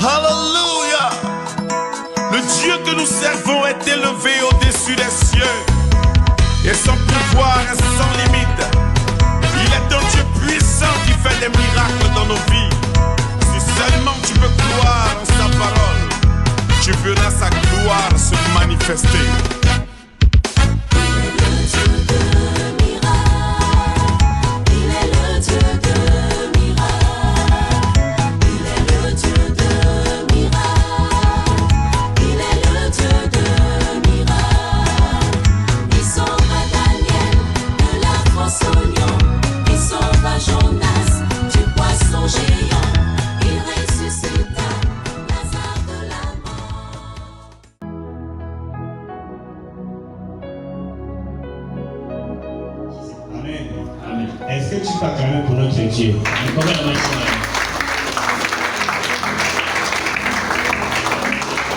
Alléluia. Le Dieu que nous servons est élevé au-dessus des cieux. Et son pouvoir est sans limite. Il est un Dieu puissant qui fait des miracles dans nos vies. Si seulement tu peux croire en sa parole, tu verras sa gloire se manifester. Est-ce que tu t'acclames pour notre Dieu?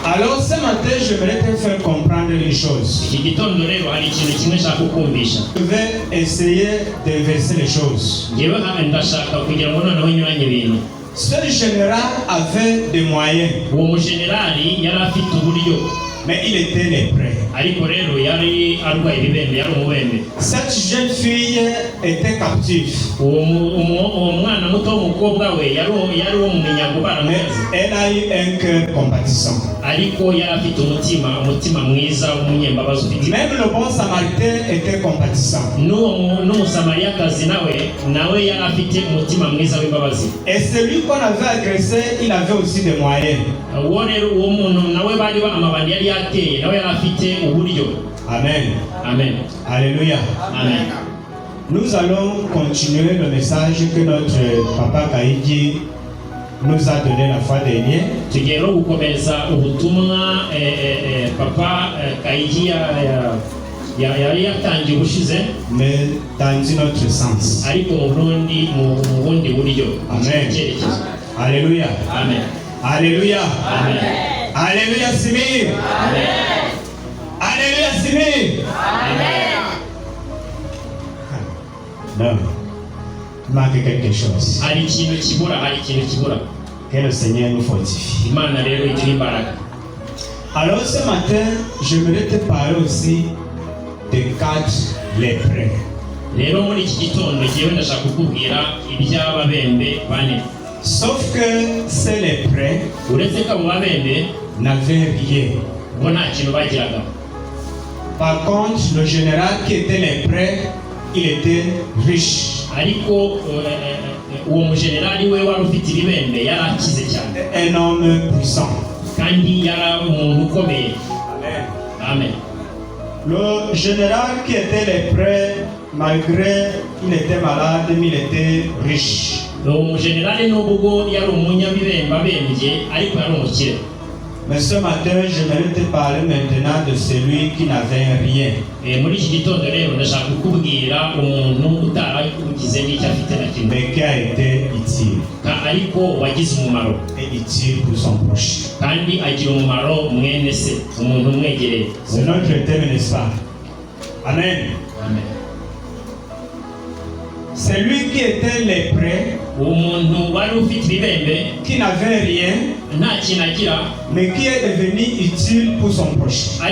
Alors ce matin, j'aimerais te faire comprendre une chose. Je vais essayer d'inverser les choses. Ce général avait des moyens, mais il était lépreux. Cette jeune fille était captive. Mais elle a eu un cœur compatissant. Même le bon samaritain était compatissant. Et celui qu'on avait agressé, il avait aussi des moyens. Amen. Amen. Alléluia. Amen. Nous allons continuer le message que notre papa Kaïdi nous a donné la fois dernière. Mais dans notre sens. Amen. Alléluia. Amen. Alléluia. Amen. Alléluia, Simir. Amen. Alléluia, Simir. Amen. Non. Il manque quelque chose. Que le Seigneur nous fortifie. Alors ce matin, j'aimerais te parler aussi de 4 lépreux. Sauf que ces lépreux n'avaient rien. Par contre, le général qui était lépreux, il était riche. Un homme puissant. Amen. Le général qui était lépreux, malgré qu'il était malade, il était riche. Mais ce matin, j'aimerais te parler maintenant de celui qui n'avait rien. Mais qui a été utile. Et utile pour son proche. C'est notre thème, n'est-ce pas? Amen. Amen. Celui qui était lépreux, qui n'avait rien, mais qui est devenu utile pour son prochain.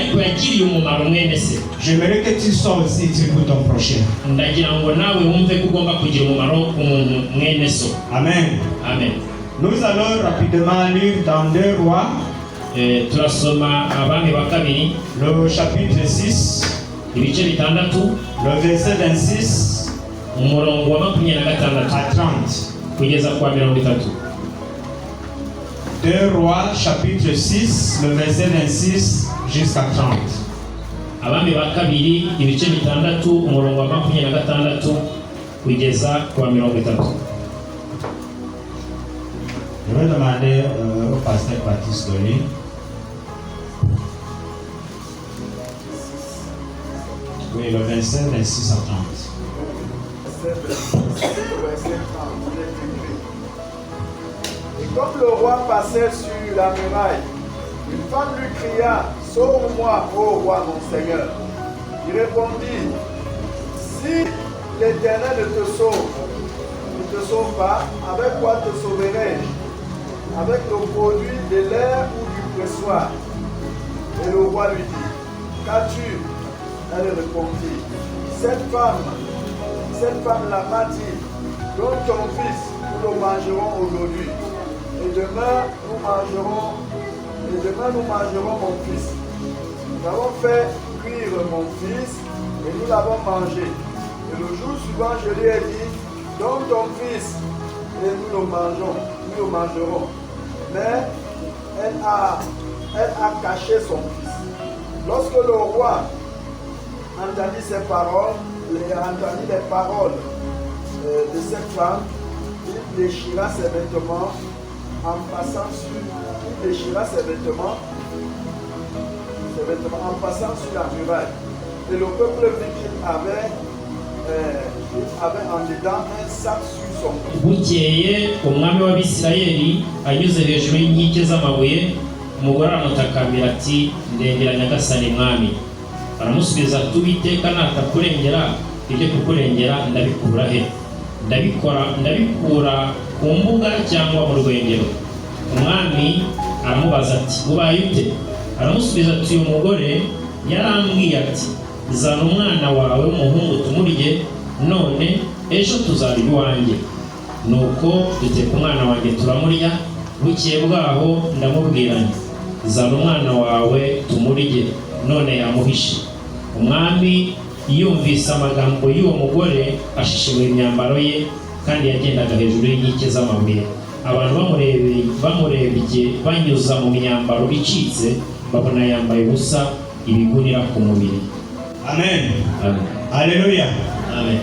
J'aimerais que tu sois aussi utile pour ton prochain. Amen. Amen. Nous allons rapidement lire dans 2 Rois, le chapitre 6, le verset 26 à 30. 2 Rois, chapitre 6, le verset 26 jusqu'à 30. Je vais demander au pasteur Baptiste Dolly. Oui, le verset 26 à 30. Et comme le roi passait sur la muraille, une femme lui cria: sauve-moi, ô roi mon Seigneur. Il répondit: si l'Éternel ne te sauve pas, avec quoi te sauverai-je? avec le produit de l'air ou du pressoir. Et le roi lui dit, qu'as-tu? Elle répondit, cette femme-là m'a dit, donne ton fils, nous le mangerons aujourd'hui. Et demain, nous mangerons mon fils. Nous avons fait cuire mon fils et nous l'avons mangé. Et le jour suivant, je lui ai dit, donne ton fils et nous le mangerons. Mais elle a caché son fils. Lorsque le roi entendit les paroles de cette femme, il déchira ses vêtements en passant sur la muraille. Et le peuple vit qu'il avait en dedans un sac sur son dos. Bukeye umwami w'Abisirayeli anyuze hejuru y'inkike z'amabuye, umugore aramutakambira ati, ndengera nyagasani mwami. Aramusubiza ati, Uwiteka natakurengera, ibyo kukurengera ndabikura he? Ndabikura ku mbuga cyangwa mu rwengero? Umwami aramubaza ati, ubaye ute? Aramusubiza ati, uyu mugore yarambwiye ati, zana umwana wawe w'umuhungu tumurye, none ejo tuzarya iwanjye. Nuko duteka umwana wanjye turamurya. Bukeye bwaho ndamubwira nti, zana umwana wawe tumurye, none yamuhishe. Umwami yumvise amagambo y'uwo mugore, ashishimura imyambaro ye, kandi yagendaga hejuru y'inkike z'amabuye. Abantu bamurebye banyuza mu myambaro icitse, babona yambaye ubusa, ibigunira ku mubiri. Amen. Amen. Alléluia. Amen.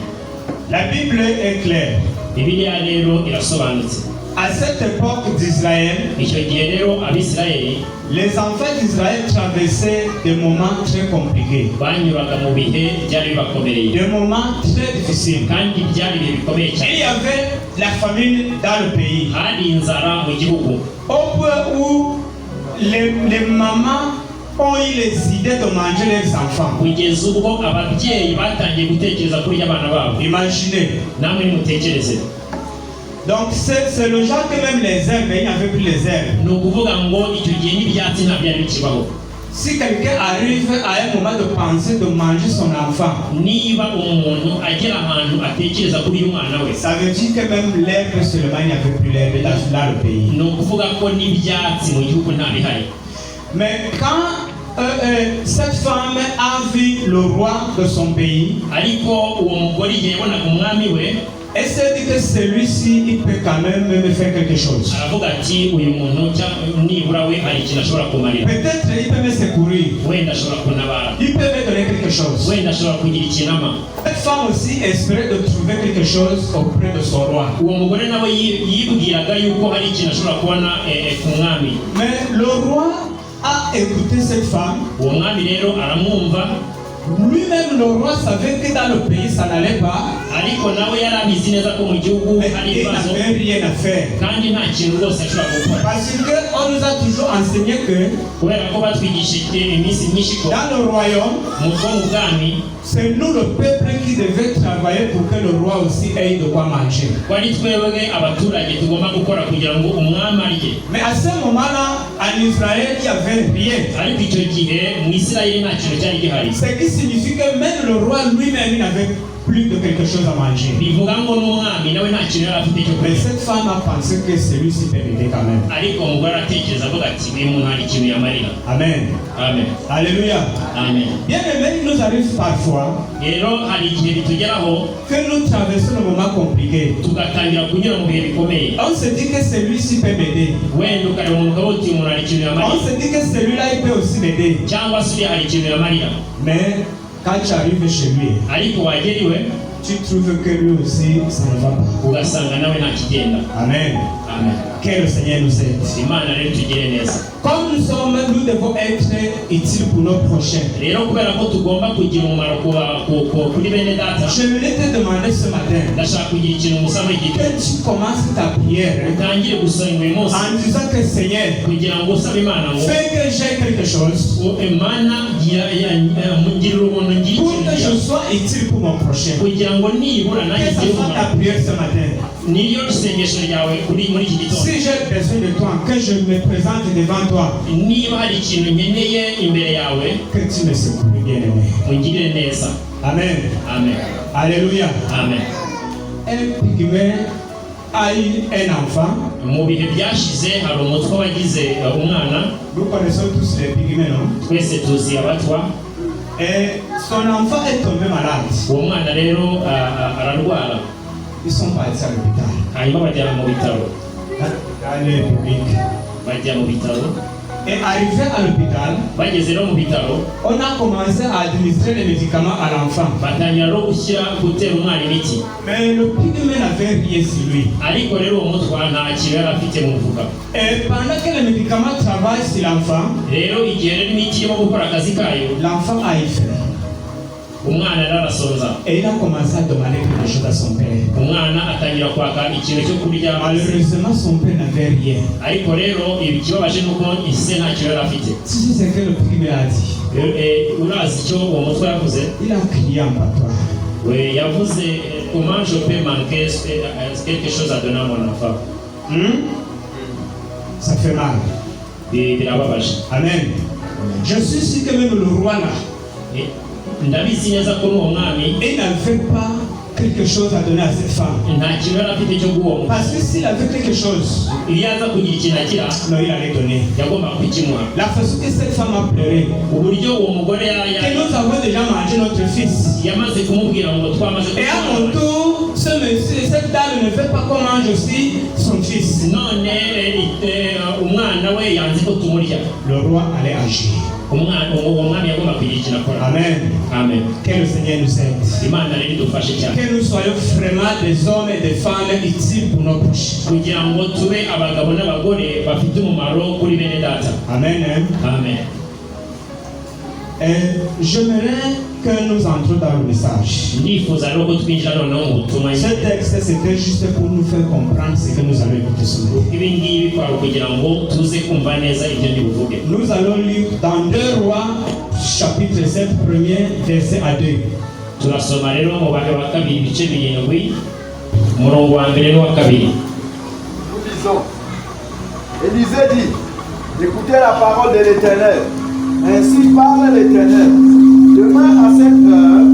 La Bible est claire. Bibiliya rero irasobanutse. À cette époque d'Israël, Icyo gihe rero Abisirayeli les enfants d'Israël traversaient des moments très compliqués, banyuraga mu bihe byari bibakomereye, des moments très difficiles. kandi byari ibihe bikomeye Il cyane. y avait la famine dans le pays, Hari inzara mu gihugu, au point où les mamans ont eu les idées de manger leurs enfants. kugeza ubwo ababyeyi batangiye gutekereza kurya abana babo. Imaginez. Namwe nimutekereze. Donc c'est le genre que même les herbes, il n'y avait plus les herbes. Ni ukuvuga ngo icyo gihe n'ibyatsi nta byari bikibaho. Si quelqu'un arrive à un moment de penser de manger son enfant, Niba umuntu agera ahantu atekereza kuri uyu mwana we, ça veut dire que même l'herbe seulement, il n'y avait plus l'herbe dans le pays. ni ukuvuga ko n'ibyatsi mu gihugu nta bihari. Mais quand cette femme a vu le roi de son pays, Ariko uwo mugore igihe yabonaga umwami we, elle s'est dit que celui-ci, il peut quand même me faire quelque chose. aravuga ati, uyu muntu nibura we hari ikintu ashobora kumarira. Peut-être il peut me secourir, Wenda ashobora kuntabara, il peut me donner quelque chose. wenda ashobora kugira ikinama. Cette femme aussi espérait de trouver quelque chose auprès de son roi. Uwo mugore nawe yibwiraga yuko hari ikintu ashobora kubona ku mwami. Mais le roi a écouté cette femme. Uwo mwami rero aramwumva, Lui-même, le roi savait que dans le pays, ça n'allait pas. ariko nawe yari abizi neza ko mu gihugu Mais hari il ibibazo, n'avait rien à faire. kandi nta kintu rwose ashobora gukora. Parce qu'on nous a toujours enseigné que Kubera ko batwigishije iminsi myinshi ko dans le royaume, mu bwami c'est nous le peuple qui devait travailler pour que le roi aussi ait de quoi manger. ko ari twebwe abaturage tugomba gukora kugira ngo umwami arye. Mais à ce moment-là, en Israël, il n'y avait rien. Ariko icyo gihe mu Isirayeli nta kintu cyari gihari. Ce qui signifie que même le roi lui-même il n'avait plus de quelque chose à manger. Bivuga ngo n'umwami nawe nta kintu yari afite cyo Mais kurya. cette femme a pensé que celui-ci peut m'aider quand même. Ariko umugore aratekereza avuga ati, uyu muntu hari ikintu yamarira. Amen. Amen. Alléluia. Amen. Bien aimé, il nous arrive parfois Rero hari igihe bitugeraho que nous traversons un moment compliqué. tugatangira kunyura mu bihe bikomeye. On se dit que celui-ci peut m'aider. Wenda ukareba umuntu ukavuga uti, umuntu hari ikintu On yamarira, se dit que celui-là, il peut aussi m'aider. cyangwa se uriya hari ikintu yamarira. Mais quand tu arrives chez lui, Ariko wagera iwe tu trouves que lui aussi, ça ne va pas. ugasanga nawe nta kigenda. Amen. Amen. Que le Seigneur nous aide. Imana rero tugire neza. Comme nous sommes, nous devons être utiles pour nos prochains. Rero kubera ko tugomba kugira umumaro kuri bene data, Je voulais te demander ce matin ndashaka kugira ikintu musaba igiti, que tu commences ta prière utangire gusenga uyu munsi en disant que Seigneur, kugira ngo usabe Imana ngo fais que j'ai quelque chose Imana ngirira ubuntu ngire pour ikintu que ngira, je sois utile pour mon prochain. kugira ngo nibura nanjye Que ngire ce soit ta umumaro. prière ce matin. niyo sengesho ryawe kuri muri iki gitondo. Si j'ai besoin de toi, que je me présente devant toi, Niba hari ikintu nkeneye imbere yawe, que tu me secours, bien-aimé. ungirire neza. Amen. Amen. Alléluia. Amen. Un pygmée a eu un enfant. Mu bihe byashize hari umutwe wagize umwana. Nous connaissons tous les pygmées, non? Twese tuzi abatwa. Et son enfant est tombé malade. Uwo mwana rero ararwara. Ils sont partis à l'hôpital. Hanyuma bajya mu bitaro. Dans le public. Bajya mu bitaro. Et arrivé à l'hôpital, Bageze rero mu bitaro, on a commencé à administrer les médicaments à l'enfant. batangira rero gutera umwana imiti. Mais le pygmée n'avait rien sur lui. Ariko rero uwo mutwa nta kintu yari afite mu mufuka. Et pendant que les médicaments travaillent sur l'enfant, Rero igihe rero imiti irimo gukora akazi kayo, l'enfant a eu faim. umwana rero arasonza. Et il a commencé à demander quelque chose à son père. Umwana atangira kwaka ikintu cyo kurya. Malheureusement, son père n'avait rien. Ariko rero ikibabaje nuko ise nta kintu yari afite. Si c'est ce que le pygmée a dit. Urazi icyo uwo mutwe yavuze? Il a crié en patois. We yavuze comment je peux manquer quelque chose à donner à mon enfant. Ça fait mal. Birababaje. Amen. Je suis sûr que même le roi là, Ndabizi neza ko n'uwo mwami il n'avait pas quelque chose à donner à cette femme. nta kintu yari afite cyo guha uwo mutwe. Parce que s'il avait quelque chose, Iyo aza kugira ikintu agira, non, il allait donner. yagomba kukimuha. La façon que cette femme a pleuré, Uburyo uwo mugore que nous avons déjà mangé notre fils. yamaze kumubwira ngo twamaze Et à mon tour, ce monsieur, cette dame ne veut pas qu'on mange aussi son fils. none umwana we yanze ko tumurya. Le roi allait agir. Uwo mwami yagomba kugira ikintu akora. Amen. Amen. Que le Seigneur nous aide. Imana rero idufashe cyane Que nous soyons vraiment des hommes et des femmes utiles pour nos proches. kugira ngo tube abagabo n'abagore bafite umumaro kuri bene data. Amen. Amen. Et j'aimerais que nous entrions dans le message. Ndifuza rero ko twinjira noneho mu butumwa. Ce texte, c'était juste pour nous faire comprendre ce que nous allons écouter ce matin. Ibi ngibi kwari kugira ngo tuze kumva neza ibyo ndi buvuge. Nous allons lire dans 2 Rois, chapitre 7, premier verset à 2. Turasoma rero mu Bahe wa kabiri ibice 7, umurongo wa mbere n'uwa kabiri. Nous lisons. Élisée dit, écoutez la parole de l'Éternel. Ainsi parle l'Éternel. Demain à cette heure,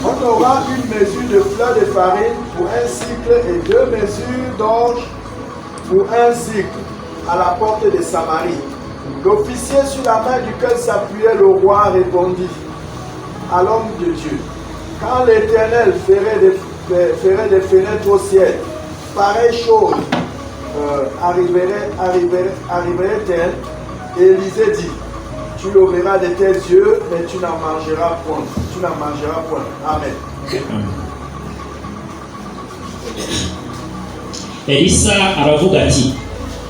on aura une mesure de fleur de farine pour un cycle et 2 mesures d'orge pour un cycle à la porte de Samarie. L'officier sur la main duquel s'appuyait le roi répondit à l'homme de Dieu. Quand l'Éternel ferait des fenêtres au ciel, pareille chose arriverait-elle? Élisée dit, tu le verras de tes yeux, mais tu n'en mangeras point. Tu n'en mangeras point. Amen. Elisa aravuga ati,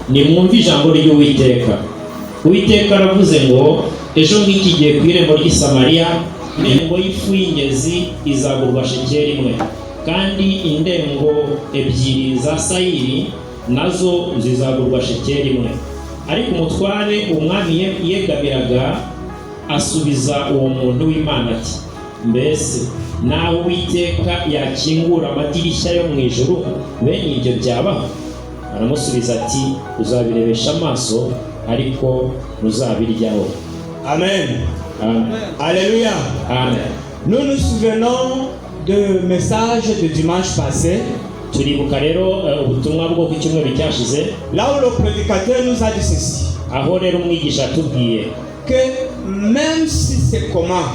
nimwumve ijambo ry'Uwiteka. Uwiteka aravuze ngo, ejo nk'iki gihe ku irembo ry'i Samariya, indengo y'ifu y'ingezi izagurwa shekeli 1, kandi indengo 2 za sayiri nazo zizagurwa shekeli 1. Ariko umutware umwami yegamiraga asubiza uwo muntu w'Imana ati, mbese nawe Uwiteka yakingura amadirishya yo mu ijuru, bene ibyo byabaho? Aramusubiza ati, uzabirebesha amaso ariko ntuzabiryaho. Amen. Amen. Alléluia. Amen. Nous nous souvenons du message de dimanche passé, Turibuka rero ubutumwa bwo ku cyumweru cyashize, là où le prédicateur nous a dit ceci, aho rero umwigisha atubwiye que même si c'est comment,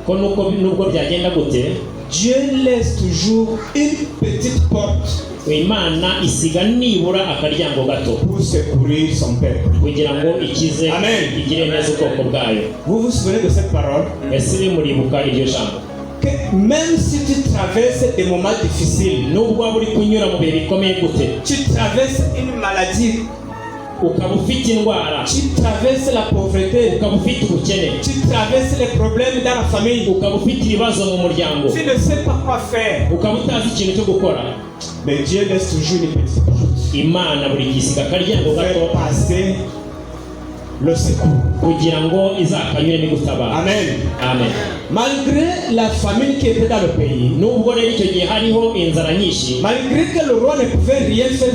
ko nubwo byagenda gute, Dieu laisse toujours une petite porte Imana isiga nibura akaryango gato pour secourir son peuple. kugira ngo ikize Amen. igire neza ubwoko bwayo. Vous vous souvenez de cette parole? Ese muribuka iryo jambo? Que même si tu traverses des moments difficiles, Nubwo waba uri kunyura mu bihe bikomeye gute, tu traverses une maladie, ukaba ufite indwara, tu traverses la pauvreté, ukaba ufite ubukene, tu traverses les problèmes dans la famille, ukaba ufite ibibazo mu muryango, tu ne sais pas quoi faire, ukaba utazi ikintu cyo gukora, mais Dieu laisse toujours une petite porte Imana buri gihe isiga akaryango pour gato faire passer le secours. kugira ngo izakanyure n'igutabara. Amen. Amen. Malgré la famine qui était dans le pays, Nubwo rero icyo gihe hariho inzara nyinshi, malgré que le roi ne pouvait rien faire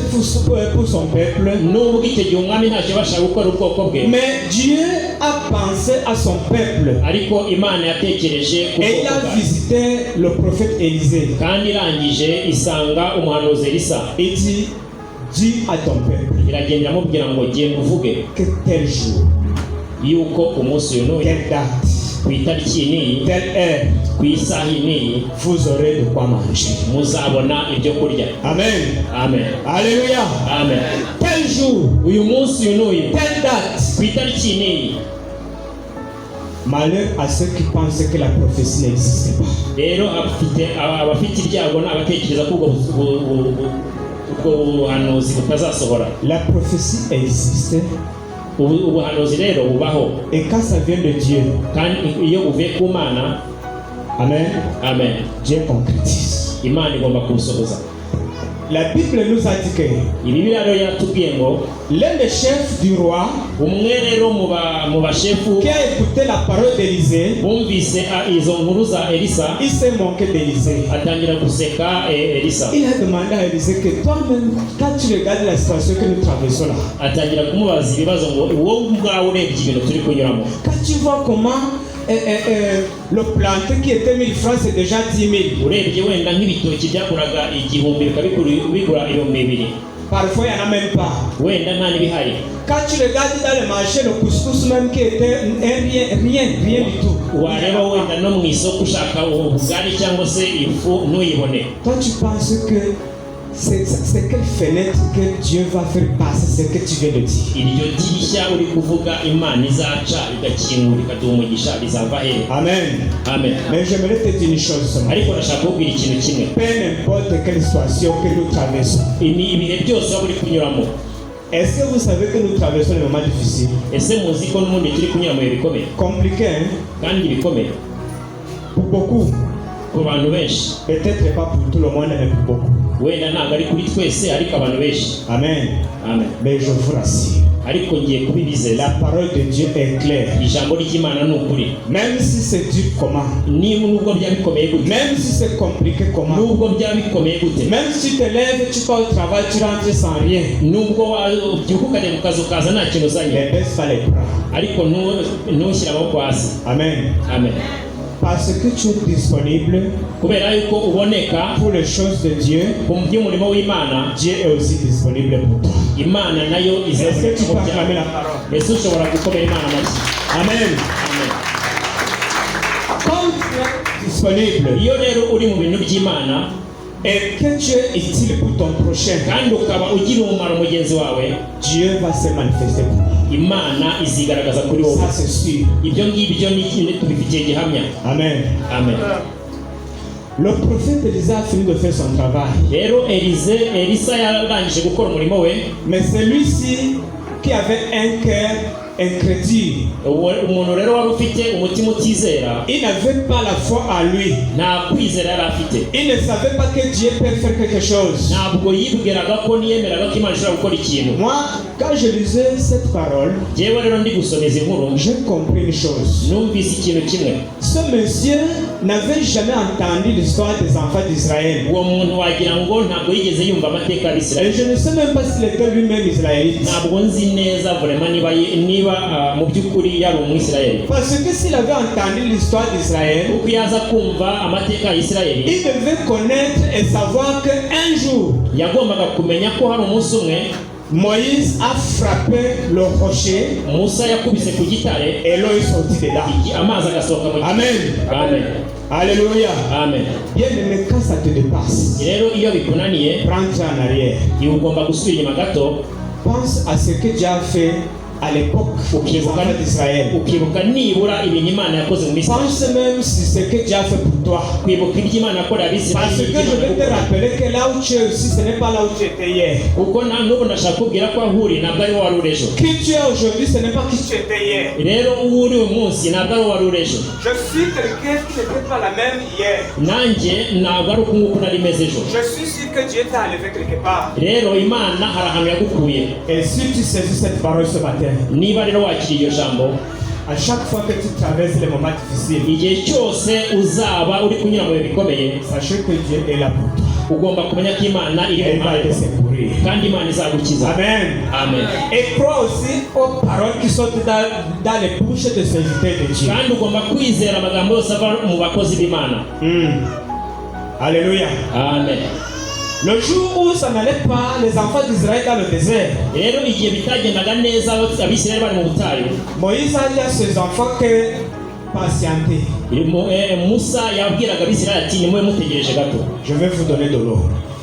pour son peuple, nubwo icyo gihe umwami ntacyo yabashaga gukora ubwoko bwe, mais Dieu a pensé à son peuple ariko Imana yatekereje ku et il bwoko a bwayo. visité le prophète Élisée. Kandi irangije isanga umuhanuzi Elisa, Il dit, dis à ton peuple iragenda iramubwira ngo genda uvuge que tel jour, yuko umunsi uyu n'uyu, telle date, ku itariki iyi n'iyi, telle heure, ku isaha iyi n'iyi, vous aurez de quoi manger. muzabona ibyo kurya. Amen. Amen. Alléluia. Amen. Tel jour, Uyu munsi uyu n'uyu, telle date. ku itariki iyi n'iyi. Malheur à ceux qui pensent que la prophétie n'existe pas. Rero abafite ibyago ni abatekereza ko ubwo buhanuzi butazasohora. La prophétie existe Ubuhanuzi rero bubaho, et quand ça vient de Dieu, kandi iyo buvuye ku Mana, Amen, amen, Dieu concrétise. Imana igomba kubusohoza. La Bible nous a dit que Bibiliya rero yatubwiye ngo l'un des chefs du roi umwe rero mu bashefu qui a écouté la parole d'Élisée, bumvise izo nkuru za Elisa, il s'est moqué d'Élisée. atangira guseka Elisa, Il a demandé à Élisée que toi-même, quand tu regardes la situation que nous traversons là, atangira kumubaza ibibazo ngo wowe ubwawe urebye ibintu turi kunyuramo, quand tu vois comment le planté qui était 1000 francs, c'est déjà 10 000. urebye wenda nk'ibitoki byaguraga 1000 bikaba bigura 2000, Parfois, il n'y en a même pas. wenda nta n'ibihari. Quand tu regardes dans le marché, le couscous même qui était rien du tout. Wareba wenda no mu isoko ushaka ubugari cyangwa se ifu ntuyibone. Toi, tu penses que c'est quelle fenêtre que Dieu va faire passer ce que tu viens de dire. Iryo dirishya uri kuvuga Imana izaca igakingura ikaduha umugisha bizava hehe? Amen. Amen. Mais j'aimerais te dire une chose seulement. Ariko nashaka kubwira ikintu kimwe, Peu importe quelle situation que nous traversons. ibihe byose waba uri kunyuramo, Est-ce que vous savez que nous traversons des moments difficiles? ese muzi ko n'ubundi turi kunyura mu bihe bikomeye? Compliqués, hein? Kandi bikomeye Pour beaucoup. ku bantu benshi, Peut-être pas pour tout le monde, mais pour beaucoup. wenda ntabwo ari kuri twese ariko abantu benshi. Amen. Amen. Mais je vous rassure, Ariko ngiye kubibizeza, la parole de Dieu est claire. ijambo ry'Imana ni ukuri. Même si c'est dur comment, Niba nubwo byaba bikomeye gute, même si c'est compliqué comment, nubwo byaba bikomeye gute, même si tu te lèves, tu pars au travail, tu rentres sans rien, nubwo ubyuka ukajya mu kazi ukaza nta kintu uzanye, ne baisse pas les bras. ariko ntushyire amaboko hasi. Amen. Amen. Parce que tu es disponible Kubera yuko uboneka pour les choses de Dieu, ku by'umurimo w'Imana, Dieu est aussi disponible pour toi. Imana nayo Est-ce que izaboneka tu mu peux acclamer byawe. la parole? Ese ushobora gukomera Imana amashyi? Amen. Amen. Comme tu es disponible Iyo rero uri mu bintu by'Imana et que tu es utile pour ton prochain, kandi ukaba ugira umumaro mugenzi wawe, Dieu va se manifester pour toi. Imana izigaragaza kuri wowe. Ça c'est sûr. Ibyo ngibyo ni ikindi tubifitiye gihamya. Amen. Amen. Le prophète Élisée a fini de faire son travail. Rero Elisa yarangije gukora umurimo we, Mais celui-ci qui avait un cœur incrédule, umuntu rero wari ufite umutima utizera, il n'avait pas la foi à lui. nta kwizera yari afite, Il ne savait pas que Dieu peut faire quelque chose. ntabwo yibwiraga ko niyemeraga ko Imana ishobora gukora ikintu. Moi, quand je lisais cette parole, Jewe rero ndi gusoma izi nkuru, j'ai compris une chose. numvise ikintu kimwe. Ce monsieur n'avait jamais entendu l'histoire des enfants d'Israël. Uwo muntu wagira ngo ntabwo yigeze yumva amateka Et y'Abisirayeli. je ne sais même pas s'il était lui-même israélite. Ntabwo nzi neza vraiment niba mu by'ukuri yari umwisirayeli. Parce que s'il avait entendu l'histoire d'Israël, Kuko iyo aza kumva amateka ya Isirayeli, il devait connaître et savoir qu'un jour, yagombaga kumenya ko hari umunsi umwe Moïse a frappé le rocher Musa yakubise ku gitare, et l'eau est sortie de là. amazi agasohoka mu gitare. Amen. Amen. Alléluia. Amen. Bien aimé, quand ça te dépasse, Rero iyo bikunaniye, rentre en arrière. ugomba gusubira inyuma gato, Pense à ce que Dieu a fait à l'époque des enfants d'Israël. ukibuka nibura ibintu Imana yakoze mu Misiri. Pense même sur ce que Dieu a fait pour toi. Kwibuka ibyo Imana yakoreye Parce Abisirayeli. que je vais te rappeler que là où tu es aussi, ce n'est pas là où tu étais hier. Kuko n'ubu ndashaka kubwira ko aho uri ntabwo ari wo wari uri ejo. Qui tu es aujourd'hui, ce n'est pas qui tu étais hier. Rero uwo uri uyu munsi ntabwo ari wo wari uri ejo. Je suis quelqu'un qui n'était pas la même hier. Nanjye ntabwo ari uku nguku nari meze ejo. Je suis sûr que Dieu t'a enlevé quelque part. Rero Imana hari ahantu yagukuye. Et si tu saisis cette parole ce matin, niba rero wakiriye iryo jambo, à chaque fois que tu traverses les moments difficiles, igihe cyose uzaba uri kunyura mu bihe bikomeye, sachez que Dieu est là pour toi. ugomba kumenya ko Imana iri Elle mu va te mpande secourir. kandi Imana izagukiza. Amen. Amen. Et crois aussi aux paroles qui sont dans les bouches de serviteurs de Dieu. kandi ugomba kwizera amagambo yose ava mu bakozi b'Imana. Alléluia. Amen. Le jour où ça n'allait pas, les enfants d'Israël dans le désert, rero igihe bitagendaga neza abisirayeli bari mu butayu, Moïse a dit à ses enfants que patientez. Musa yabwiraga abisirayeli ati nimwe mutegereje gato, Je vais vous donner de l'eau.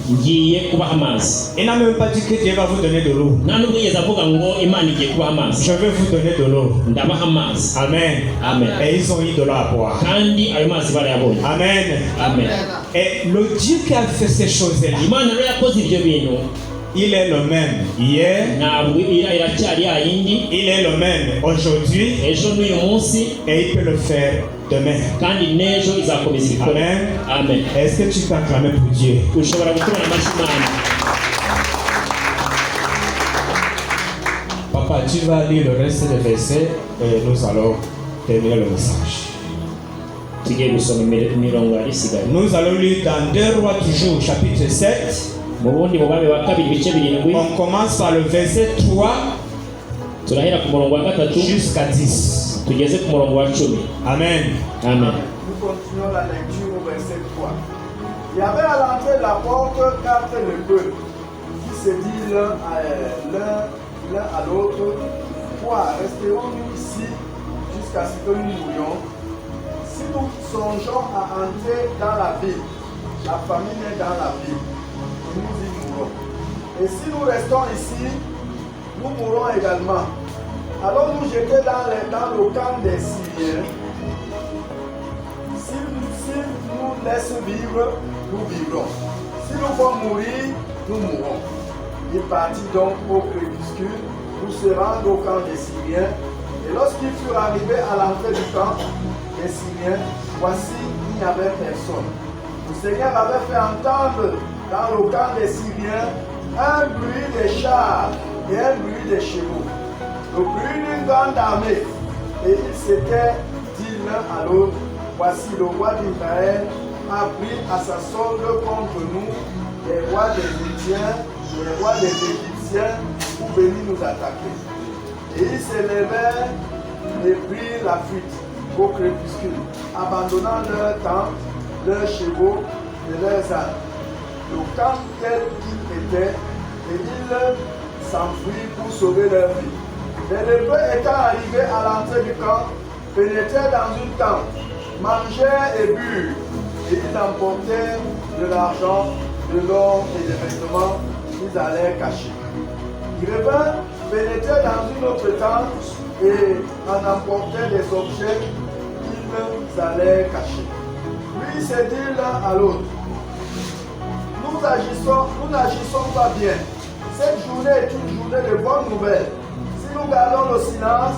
ngiye kubaha amazi. Il n'a même pas dit que Dieu va vous donner de l'eau. nta nubwo yigeze avuga ngo Imana igiye kubaha amazi. Je vais vous donner de l'eau. Ndabaha amazi. Amen. Amen. Et ils ont eu de l'eau à boire. kandi ayo mazi barayabonye. Amen. Amen. Et le Dieu qui a fait ces choses-là, Imana rero yakoze ibyo bintu, il est le même hier, ntabwo iracyari yayindi, il est le même aujourd'hui, ejo n'uyu munsi et il peut le faire demain. kandi n'ejo izakomeza ibikora. Amen. Amen. Est-ce que tu peux acclamer pour Dieu? ushobora gukorana amashyi Imana. Papa, tu vas lire le reste des versets et nous allons terminer le message. tugiye gusoma imirongo yari isigaye. Nous allons lire dans 2 Rois toujours, chapitre 7. mu bundi bubami wa kabiri ibice 7, On commence par le verset 3 turahera ku murongo wa 3 jusqu'à 10. tugeze ku murongo wa 10. Amen. Amen. Nous continuons la lecture au verset 3. Il y avait à l'entrée de la porte 4 lépreux qui se disent l'un à l'autre: quoi, resterons-nous ici jusqu'à ce que nous mourions? Si nous songeons à entrer dans la ville, la famine est dans la ville, et nous y mourrons. Et si nous restons ici, nous mourrons également. Allons nous jeter dans le camp des Syriens. S'ils nous laissent vivre, nous vivrons. Si nous font mourir, nous mourrons. Il partit donc au crépuscule pour se rendre au camp des Syriens. Et lorsqu'ils furent arrivés à l'entrée du camp des Syriens, voici, il n'y avait personne. Le Seigneur avait fait entendre dans le camp des Syriens un bruit de chars et un bruit de chevaux, le bruit d'une grande armée. Et ils s'étaient dit l'un à l'autre: voici, le roi d'Israël a pris à sa solde contre nous les rois des Égyptiens, les rois des Égyptiens pour venir nous attaquer. Et ils s'élevèrent et prirent la fuite au crépuscule, abandonnant leurs tentes, leurs chevaux et leurs ânes. Le camp tel qu'il était, et ils s'enfuirent pour sauver leur vie. Les lépreux étant arrivés à l'entrée du camp, pénétrèrent dans une tente, mangèrent et burent, et ils emportèrent de l'argent, de l'or et des vêtements qu'ils allèrent cacher. Ils revinrent, pénétrèrent dans une autre tente et en emportèrent des objets qu'ils allèrent cacher. Puis se dirent l'un à l'autre: nous n'agissons pas bien. Cette journée est une journée de bonnes nouvelles. Si nous gardons le silence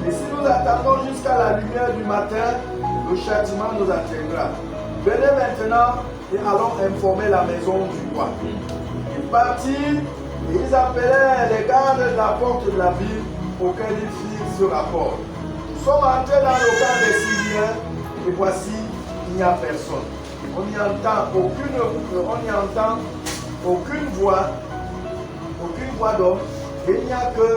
et si nous attendons jusqu'à la lumière du matin, le châtiment nous atteindra. Venez maintenant et allons informer la maison du roi. Ils partirent et ils appelèrent les gardes de la porte de la ville, auxquels ils firent ce rapport. Nous sommes entrés dans le camp des Syriens et voici, il n'y a personne. On n'y entend aucune voix d'homme, et il n'y a que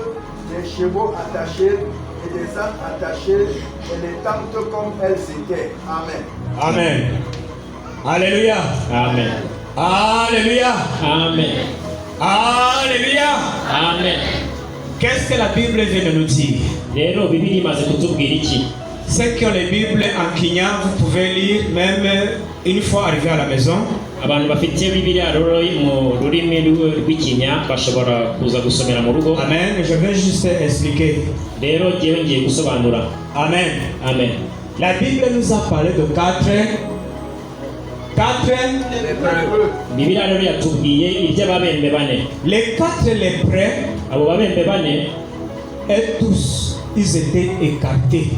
des chevaux attachés et des ânes attachés et les tentes comme elles étaient. Amen. Amen. Alléluia. Amen. Alléluia. Amen. Alléluia. Amen. Qu'est-ce que la Bible vient de nous dire? rero Bibiliya imaze kutubwira iki? Ceux qui ont les Bibles en Kenya, vous pouvez lire même une fois arrivé à la maison. abantu bafite Bibiliya rero mu rurimi rw'ikinya bashobora kuza gusomera mu rugo. Amen. Je vais juste expliquer. rero jyewe ngiye gusobanura. Amen. Amen. La Bible nous a parlé de quatre Bibiliya rero yatubwiye iby'ababembe bane. Les quatre lépreux, abo babembe bane et tous, ils étaient écartés.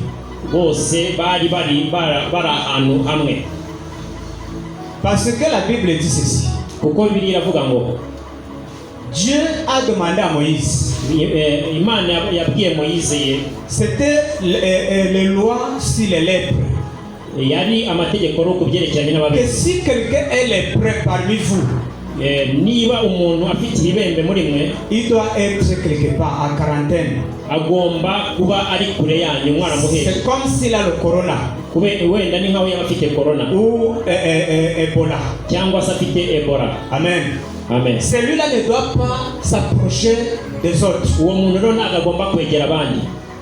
bose bari ahantu hamwe. Parce que la Bible dit ceci. kuko Bibiliya iravuga ngo Dieu a demandé à Moïse Imana yabwiye Moyize c'était les lois sur les lèpres. yari amategeko ro kubyerekeranye Que n'ababembe. si quelqu'un est lépreux parmi vous, Niba umuntu afite ibibembe muri mwe, il doit être quelque part en quarantaine. agomba kuba ari kure yanyu mwana muheje. C'est comme s'il a le corona Wenda ni nkaho yaba afite corona ou Ebola. cyangwa se afite Ebola. Amen. Amen. Celui-là ne doit pas s'approcher des autres. Uwo muntu rero ntabwo agomba kwegera abandi.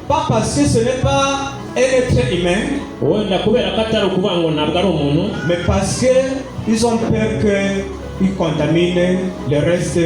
Pas parce que ce n'est pas un être humain, Wenda kubera ko atari ukuvuga ngo ntabwo ari umuntu, mais parce qu'ils ont peur qu'ils contaminent le reste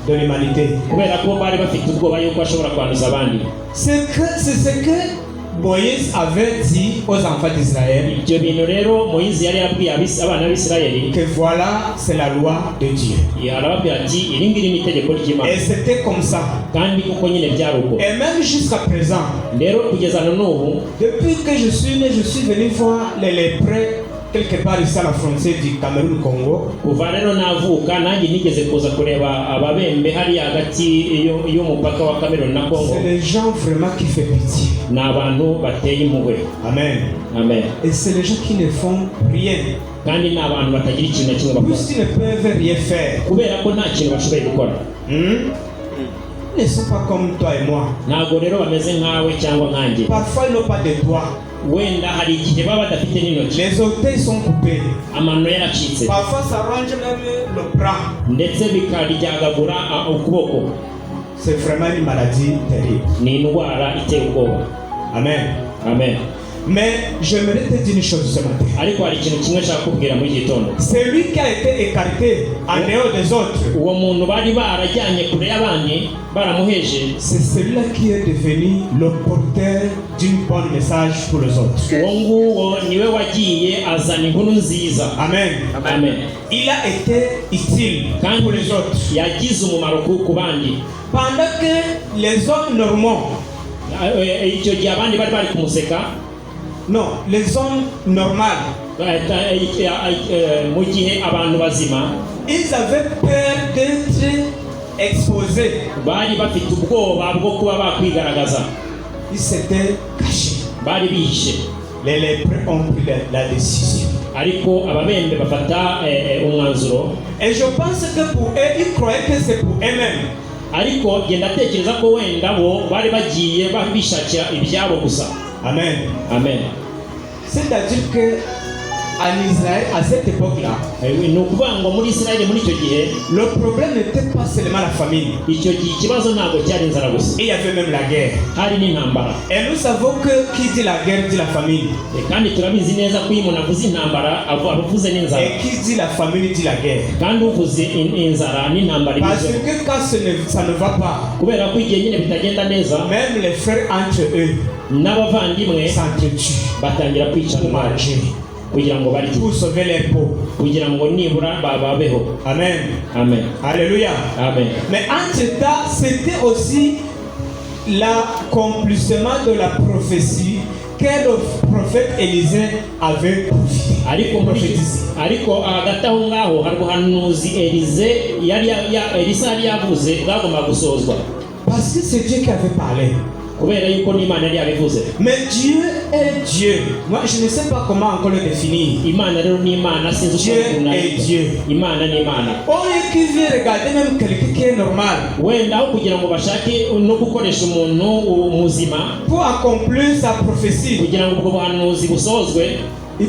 de l'humanité. kubera ko bari bafite ubwoba yuko ashobora kwanduza abandi. C'est ce que Moïse avait dit aux enfants d'Israël, Ibyo bintu rero Moyize yari yabwiye abana b'Isirayeli, que voilà, c'est la loi de Dieu. arababwira ati iri ngiri ni itegeko ry'Imana, Et c'était comme ça. kandi kuko nyine byari uko. Et même jusqu'à présent, Rero kugeza na n'ubu, depuis que je suis né, je suis venu voir les lépreux quelque part ici à la frontière du Cameroun-Congo. kuva rero navuka nanjye nigeze kuza kureba ababembe hariya hagati y'umupaka wa Cameroun na Congo. C'est les gens vraiment qui font pitié. Ni abantu bateye impuhwe. Amen. Amen. Et c'est les gens qui ne font rien. Kandi ni abantu batagira ikintu na kimwe bakora, Puisqu'ils ne peuvent rien faire. kubera ko nta kintu bashoboye gukora. Ils ne sont pas comme toi et moi. Ntabwo rero bameze nkawe cyangwa nkanjye. Parfois, ils n'ont pas de doigts. Wenda hari igihe baba badafite n'intoki, Les orteils sont coupés. amano yaracitse, Parfois, ça range même le bras. ndetse bikaryagagura ukuboko. C'est vraiment une maladie terrible. Ni indwara iteye ubwoba. Amen. Amen. Mais j'aimerais te dire une chose ce matin. Ariko hari ikintu kimwe nshaka kubwira muri iki gitondo. Celui qui a été écarté en dehors des autres, Uwo muntu bari barajyanye kure y'abandi baramuheje, c'est celui-là qui est devenu le porteur d'une bonne message pour les autres. uwo nguwo niwe wagiye azana inkuru nziza. Amen. Amen. Il a été utile Kandi pour les autres. yagize umumaro ku bandi. Pendant que les hommes normaux, Icyo gihe abandi bari bari kumuseka, non, les hommes normaux, mu gihe abantu bazima ils avaient peur d'être exposés. bari bafite ubwoba bwo kuba bakwigaragaza, Ils s'étaient cachés. bari bihishe. Les lépreux ont pris la décision. Ariko ababembe bafata umwanzuro. Et je pense que pour eux, ils croyaient que c'est pour eux-mêmes. Ariko genda tekereza ko wenda bo bari bagiye bishakira ibyabo gusa. Amen. Amen. C'est-à-dire que en Israël, à cette époque-là, Ni ukuvuga ngo muri Isirayeli muri icyo gihe, le problème n'était pas seulement la famille. icyo gihe ikibazo ntabwo cyari inzara gusa, Il y avait même la guerre. hari n'intambara. Et nous savons que qui dit la guerre dit la famille. Kandi turabizi neza ko iyo umuntu avuze intambara avuze n'inzara, Et qui dit la famille dit la guerre. kandi uvuze inzara n'intambara Parce ibize. que quand ça ne va pas, Kubera ko igihe nyine bitagenda neza, même les frères entre eux n'abavandimwe s'entretuent batangira kwicana pour imana manger, kugira ngo barye, pour sauver les peaux. kugira ngo nibura babeho. Amen. Amen. Alléluia. Amen. Mais entre-temps, c'était aussi l'accomplissement de la prophétie que le prophète Élisée avait profité. Ariko hagati aho ngaho hari ubuhanuzi Elisa yari yavuze bwagomba gusozwa, Parce que c'est Dieu qui avait parlé. kubera yuko n'Imana yari yabivuze. Mais Dieu est Dieu. Moi, je ne sais pas comment encore le définir. Imana rero ni Imana, sinzi Dieu est Dieu. Imana ni Imana. Au lieu qu'il vienne regarder même quelqu'un qui est normal Wenda aho kugira ngo bashake no gukoresha umuntu muzima pour accomplir sa prophétie, kugira ngo ubwo buhanuzi busozwe, il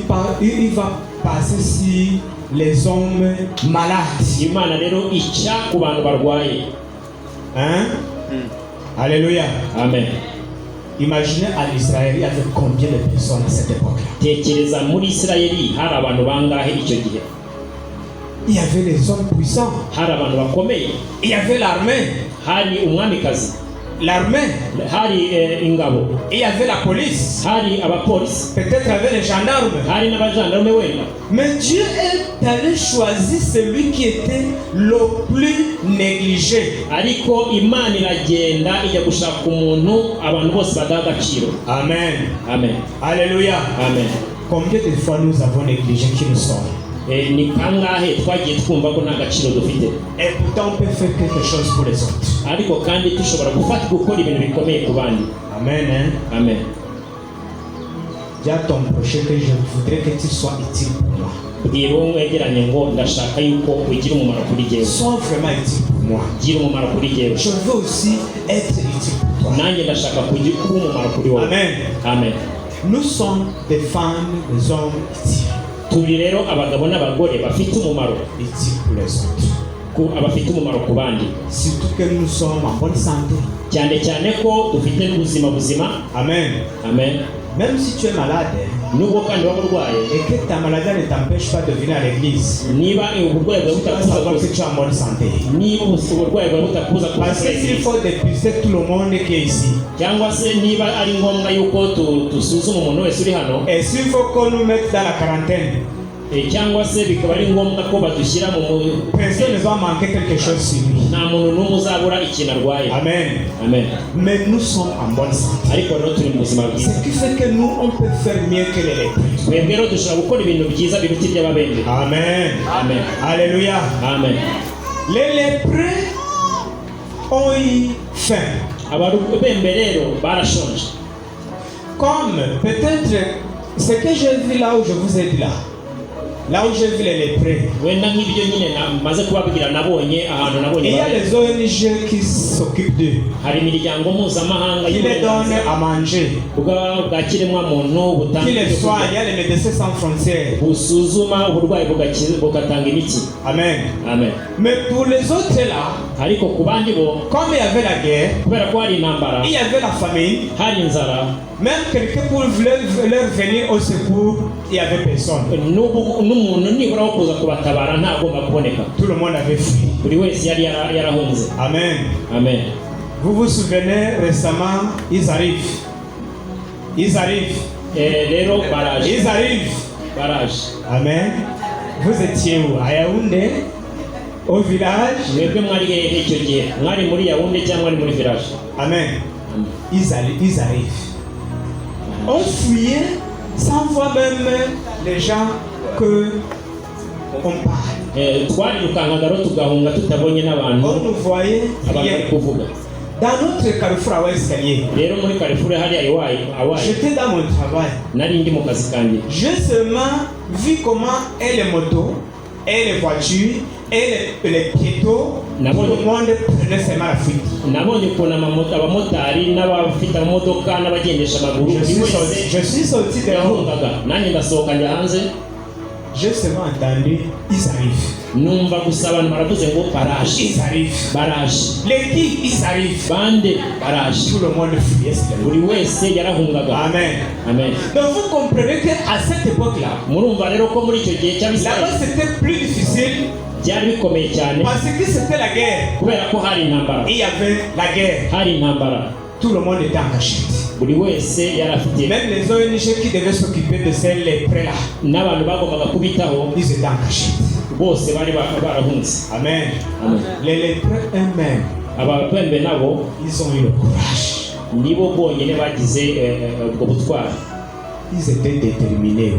va passer sur les hommes malades. Imana rero ica ku bantu barwaye. Hein? Alléluia. Amen. Imaginez en Israël, il y avait combien de personnes à cette époque-là? Tekereza muri Isirayeli hari abantu bangahe icyo gihe? Il y avait les hommes puissants. Hari abantu bakomeye, Il y avait l'armée. hari umwamikazi, L'armée. hari ingabo, Il y avait la police. hari abapolisi, Peut-être il y avait les gendarmes. hari n'abajandarume wenda. Mais Dieu est allé choisir celui qui était le plus négligé. Ariko Imana iragenda ijya gushaka umuntu abantu bose badaha agaciro. Amen. Amen. Alléluia. Amen. Combien de fois nous avons négligé qui nous sommes? ni kangahe twagiye twumva ko nta gaciro dufite, et pourtant on peut faire quelque chose pour les autres. ariko kandi dushobora gukora ibintu bikomeye ku bandi. Amen. Hein? Amen. Dis à ton prochain que je voudrais que tu sois utile pour moi. bwira uwo mwegeranye ngo ndashaka yuko ugira umumaro kuri jyewe. Sois vraiment utile pour moi. gira umumaro kuri jyewe. Je veux aussi être utile pour toi. nanjye ndashaka kuba umumaro kuri wowe. Amen. Amen. Nous sommes des femmes, des hommes utiles. turi rero abagabo n'abagore bafite umumaro, Utiles pour les autres. abafite umumaro ku bandi, Surtout que nous sommes en bonne santé. cyane cyane ko dufite n'ubuzima buzima. Amen. Amen. Même si tu es malade nubwo kandi waba urwaye, et que ta maladie ne t'empêche pas de venir à l'église, niba uburwayi bwawe tu dois butakubuza savoir que kuza, tu es en bonne santé. niba uburwayi bwawe butakubuza Parce que s'il faut dépister tout le monde qui est ici, cyangwa se niba ari ngombwa yuko dusuzuma umuntu wese uri hano, et s'il faut qu'on nous mette dans la quarantaine, cyangwa se bikaba ari ngombwa ko badushyira mu personne ne va manquer quelque chose sur lui. nta muntu n'umwe uzabura ikintu arwaye. Amen. Amen. Mais nous sommes en bonne santé. ariko rero turi mu buzima bwiza, Ce qui fait que nous, on peut faire mieux que les lépreux. twebwe rero dushobora gukora ibintu byiza biruta iby'ababembe. Amen. Amen. Alléluia. Amen. Les lépreux ont eu faim. ababembe rero barashonje. Comme peut-être ce que j'ai vu là où je vous ai dit là. Là où j'ai vu les lépreux. wenda nk'ibyo nyine maze kubabwira nabonye ahantu nabonye Il y a les ONG qui s'occupent d'eux. hari imiryango mpuzamahanga Qui les donnent à manger. bwa kiremwamuntu Qui les soignent. Il y a les médecins sans frontières. busuzuma uburwayi bugatanga imiti. Amen. Amen. Mais pour les autres là, ariko ku bandi bo, comme il y avait la guerre, kubera ko hari intambara, il y avait la famine, hari inzara, même quelqu'un pour leur venir au secours, il n'y avait personne. n'umuntu nibura wo kuza kubatabara ntagomba kuboneka. Tout le monde avait fui. buri wese yari yarahunze. Amen. Amen. Vous vous souvenez récemment, ils arrivent. Ils arrivent. rero baraje. Ils arrivent. baraje. Amen. Vous étiez où? À Yaoundé? Au village? mwebwe mwari hehe icyo gihe? mwari muri Yaoundé cyangwa mwari muri village? Amen. Ils arrivent. On fuyait sans voir même les gens que on parle. twarirukankaga rero tugahunga tutabonye n'abantu On nous voyait abantu bari rien. kuvuga. Dans notre carrefour à escalier, rero muri Carrefour hariya awaye j'étais dans mon travail. nari ndi mu kazi kanjye. J'ai seulement vu comment et les motos, et les voitures, et les piétons, tout le monde prenait seulement la fuite. nabonye ukuntu abamotari n'abafite amamodoka n'abagendesha amaguru Je suis sorti de là. yahungaga, nanjye ndasohoka njya hanze. J'ai seulement entendu, ils arrivent. numva gusa abantu baravuze ngo baraje. Ils arrivent. baraje. Les qui ils arrivent. bande baraje. Tout le monde fuyait. buri wese yarahungaga. Amen. Amen. Donc vous comprenez qu'à cette époque-là, murumva rero ko muri icyo gihe là-bas cy'abisirayeli c'était plus difficile byari bikomeye cyane, parce que c'était la guerre. kubera ko hari intambara. Il y avait la guerre. hari intambara. Tout le monde était en cachette. buri wese yari afite, Même les ONG qui devaient s'occuper de ces lépreux-là, n'abantu bagombaga kubitaho ils étaient en cachette. bose bari barahunze. Amen. Amen. Les lépreux eux-mêmes, ababembe nabo ils ont eu le courage. nibo bonyine bagize ubwo butwari. Ils étaient déterminés.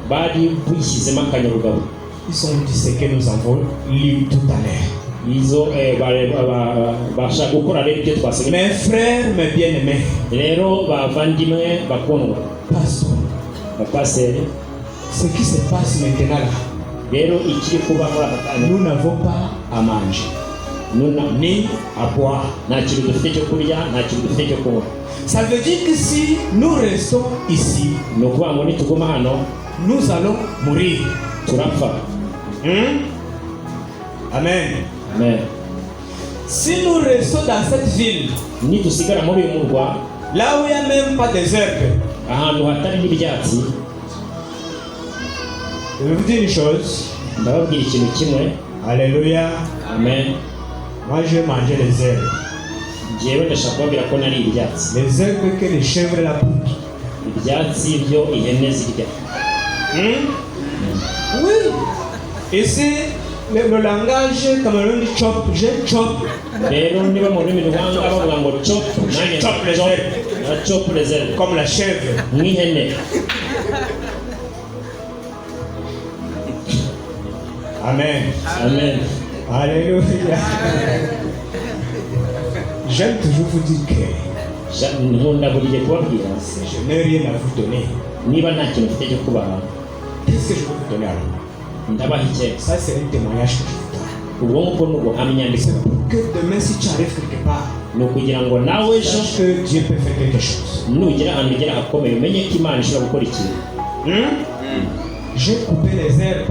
bari bishyizemo akanyabugabo. Ils ont dit ce que nous avons lu tout à l'heure. izo bashaka gukora rero ibyo twasabye. Mes frères, mes bien-aimés, rero bavandimwe bakundwa, pasteur, bapaseri, ce qui se passe maintenant là, rero ikiri kuba muri aka kanya, nous n'avons pas à manger, ni à boire. nta kintu dufite cyo kurya, nta kintu dufite cyo kunywa. Ça veut dire que si nous restons ici, ni ukuvuga ngo nituguma hano nous allons mourir. turapfa. Amen. Amen. Si nous restons dans cette ville, nidusigara muri uyu murwa, là où il n'y a même pas des herbes, ahantu hatari n'ibyatsi, je vais vous dire une chose. ndababwira ikintu kimwe. Alléluia. Amen. Moi, je vais manger les herbes. njyewe ndashaka kubabwira ko nari ibyatsi. Les herbes que les chèvres la poutent. ibyatsi byo ihene zirya. Oui. Ici, le langage camerounais chop, je chop. rero niba mu rurimi rwanga bavuga ngo chop, nanjye Chop les herbes. na chop les herbes, Comme la chèvre. nk'ihene. Amen. amen. Alléluia. J'aime toujours vous dire que Nkunda buri gihe kubabwira si je n'ai rien à vous donner, niba nta kintu ufite cyo kubaha qu'est-ce que je peux vous donner alors? ndabaha icyemezo. Ça, c'est un témoignage que je vous donne. ubwo ngubwo ni ubuhamya C'est ndetse pour que demain, si tu arrives quelque part, ni ukugira ngo nawe ejo sache que Dieu peut faire quelque chose. nugera ahantu ugera hakomeye umenye ko Imana ishobora gukora ikintu. J'ai coupé les herbes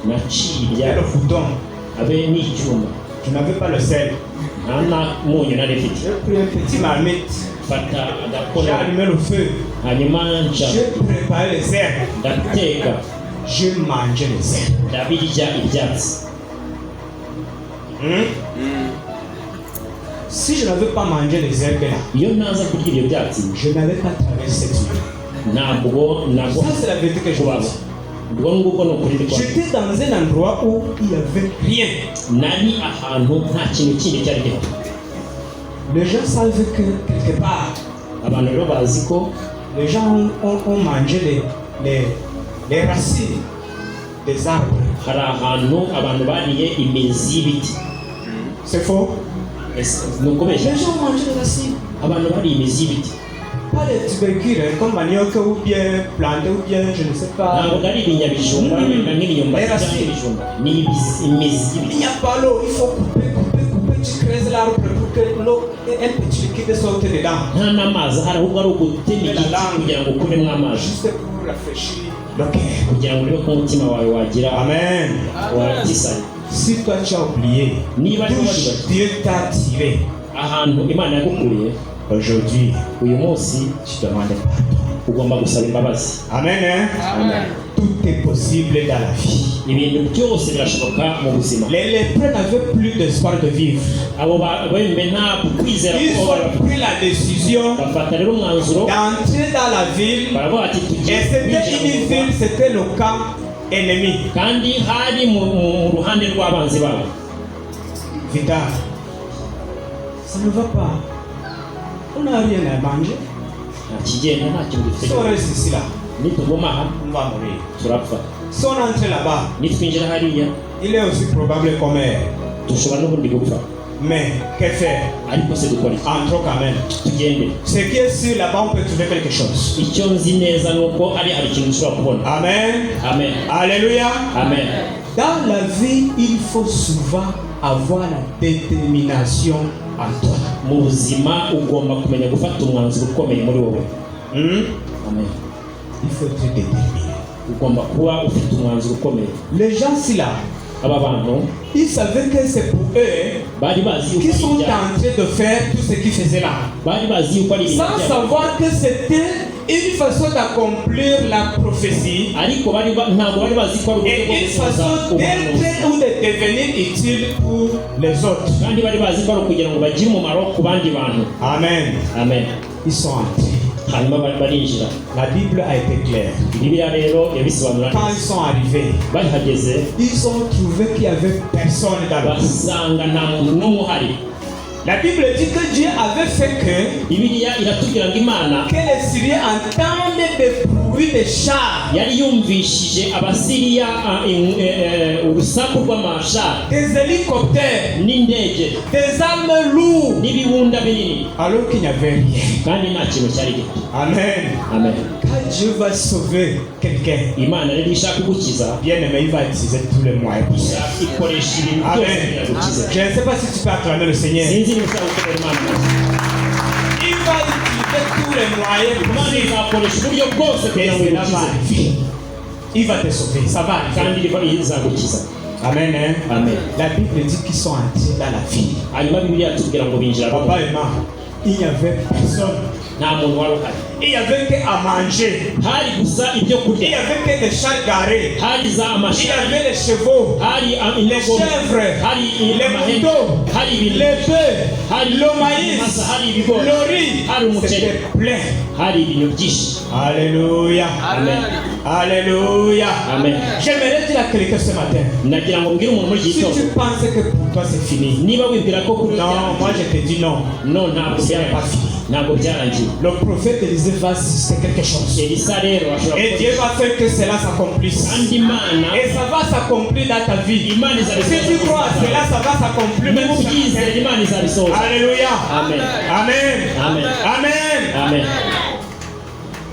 naciye et le bouton. abe n'icyuma Tu n'avais pas le sel. nta munyu nari mfite. J'ai pris un petit marmite. mfata J'ai agakono allumé le feu. hanyuma nca J'ai préparé les herbes. ndateka J'ai mangé les herbes. ndabirya ibyatsi. Si je n'avais pas mangé les herbes là, iyo ntaza kurya ibyo byatsi je n'avais pas traversé cette nuit. ntabwo Ça, c'est la vérité que je kubaho. pense. ubwo ngubwo ni ukuri rwose. J'étais dans un endroit où il n'y avait rien. nari ahantu nta kintu kindi cyari gihari. Les gens savent que quelque part, abantu rero bazi ko les gens ont mangé les racines des arbres. hari ahantu abantu bariye imizi y'ibiti. C'est faux? ni ukubeshya. Les gens ont mangé les racines. abantu bariye imizi y'ibiti. Pas des tubercules hein, comme manioc ou bien planté ou bien je ne sais pas. ntabwo ari ibinyabijumba wenda nk'ibiyumbati cyangwa ibijumba. ni imizi Il y'ibiti. n'y a pas l'eau, il faut couper. Tu creuses l'arbre pour que l'eau, un petit liquide sorte dedans. nta n'amazi ahari ahubwo ari ugutema igiti kugira ngo ukuremo amazi. Juste pour rafraîchir le cœur. kugira ngo urebe ko umutima wawe wagira Amen. watisanye. Si toi tu as oublié, niba d'où Dieu t'a tiré, ahantu Imana yagukuye aujourd'hui, uyu munsi tu demandes pardon. ugomba gusaba imbabazi. Amen. Hein? Amen. Tout est possible dans la vie. ibintu byose birashoboka mu buzima. Les lépreux n'avaient plus d'espoir de vivre. abo bembe nta kwizera Ils ko ont pris la décision bafata rero umwanzuro d'entrer dans la ville. baravuga ati Et tugiye c'était kwinjira mu une murwa. ville, c'était le camp ennemi. kandi hari mu ruhande rw'abanzi babo. Vita, ça ne va pas. On n'a rien à manger. nta kigenda nta kintu Si dufite. on reste ici là, nituguma aha on va mourir. turapfa. Si on entre là-bas, nitwinjira hariya il est aussi probable qu'on meurt. dushobora n'ubundi gupfa. Mais que faire? ariko se dukora iki? Entrons quand même. tugende. Ce qui est sûr, là-bas, on peut trouver quelque chose. icyo nzi neza ni uko hari ikintu dushobora kubona. Amen. amen. Alléluia. amen. Dans la vie, il faut souvent avoir la détermination en toi. mu buzima ugomba kumenya gufata umwanzuro ukomeye muri wowe. amen. Il faut être déterminé. ugomba kuba ufite umwanzuro ukomeye. Les gens ici là, aba bantu ils savaient que c'est pour eux bari bazi yuko qu'ils ari sont en ibyaha. train de faire tout ce qu'ils faisaient là. bari bazi yuko ari ibintu Sans byabo. savoir que c'était une façon d'accomplir la prophétie ariko ntabwo bari bazi ko ari et uburyo bwo une gusohoza façon ubuhanuzi. d'être ou de devenir utile pour les autres. kandi bari bazi ko ari ukugira ngo bagire umumaro ku bandi bantu. Amen. amen. Ils sont entrés. hanyuma barinjira. La Bible a été claire. bibiliya rero yabisobanura Quand ils sont arrivés, bahageze ils ont trouvé qu'il n'y avait personne dans le basanga nta muntu n'umwe uhari. La Bible dit que Dieu avait fait que bibiliya iratubwira ngo Imana les Syriens entendent des bruits de chars, yari yumvishije abasiriya urusaku rw'amashari des hélicoptères, n'indege des armes lourdes, n'ibibunda binini alors qu'il n'y avait rien. kandi nta kintu cyari gihari. Amen. amen. Quand Dieu va sauver quelqu'un, Imana rero ishaka kugukiza bien aimé, il va utiliser tous les moyens possibles. ikoresha ibintu byose Amen. biragukiza. Je ne sais pas si tu peux acclamer le Seigneur. sinzi niba ushaka gukorera Imana neza. Il va utiliser tous les moyens Imana possibles. izakoresha uburyo bwose Et kugira ngo cela va igukize arriver. Il va te sauver. Ça va arriver. kandi izagukiza. Amen. Hein? amen. La Bible dit qu'ils sont entrés dans la vie. hanyuma bibiliya yatubwira ngo binjira Papa et maman, il n'y avait personne. nta muntu wari uhari. Il n'y avait qu'à manger. hari gusa ibyo Il n'y kurya. avait que des chars garés. hari za Il y amashari, avait les chevaux, hari les indogobe, chèvres, hari les amahene, moutons, hari ibintu, les bœufs, hari le maïs, amasa, hari ibigori, le riz. hari umuceri, C'était plein. hari ibintu byinshi. Alléluia. amen. Alléluia. amen. J'aimerais dire à quelqu'un ce matin, nagira ngo mbwire umuntu muri iki si gitondo, tu penses que pour toi c'est fini, niba wibwira ko kuri non, moi je te dis non. no ntabwo Ce n'est byari pas fini. ntabwo byarangiye. Le prophète Élisée va susciter quelque chose. Elisa rero ashobora Et Dieu va faire que cela s'accomplisse. kandi Imana Et ça va s'accomplir dans ta vie. Imana Si tu crois à cela, ça va s'accomplir même sur ta vie. ibyizere Imana izabisohoza. Alléluia. Amen. Amen. Amen. Amen. Amen.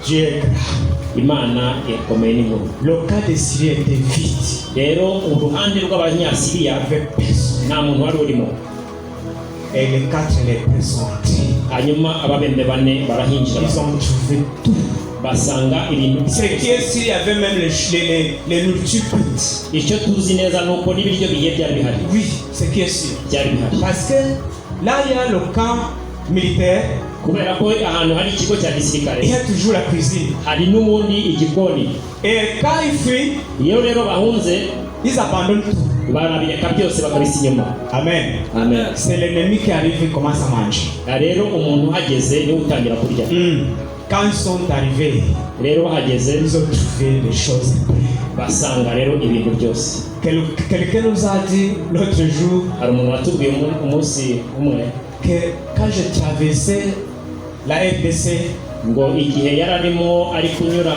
Dieu est grand. Imana irakomeye n'inkuru. Le cas de Syrie était vide. Rero uruhande rw'abanyasiriya Avec personne. nta muntu wari urimo. Et les 4 lépreux sont entrés. Hanyuma ababembe bane barahinjira Ils ont trouvé tout. basanga ibintu Ce qui est s'il y avait même les nourritures petites. icyo tuzi neza ni uko n'ibiryo bigiye byari bihari. Oui, ce qui est sûr. byari bihari Parce que là, il y a le camp militaire. kubera ko ahantu hari ikigo cya gisirikare Il y a toujours la cuisine. hari n'ubundi igikoni. Et quand ils fuient, iyo rero bahunze ils abandonnent tout. barabireka byose bakabisa inyuma. Amen. Amen. C'est l'ennemi qui arrive et commence à manger. rero umuntu uhageze niwe utangira kurya. Quand ils sont arrivés, rero bahageze ils ont trouvé les choses prêtes. basanga rero ibintu byose. Quelqu'un nous a dit l'autre jour hari umuntu watubwiye umunsi umwe que quand je traversais la RDC, ngo igihe yari arimo ari kunyura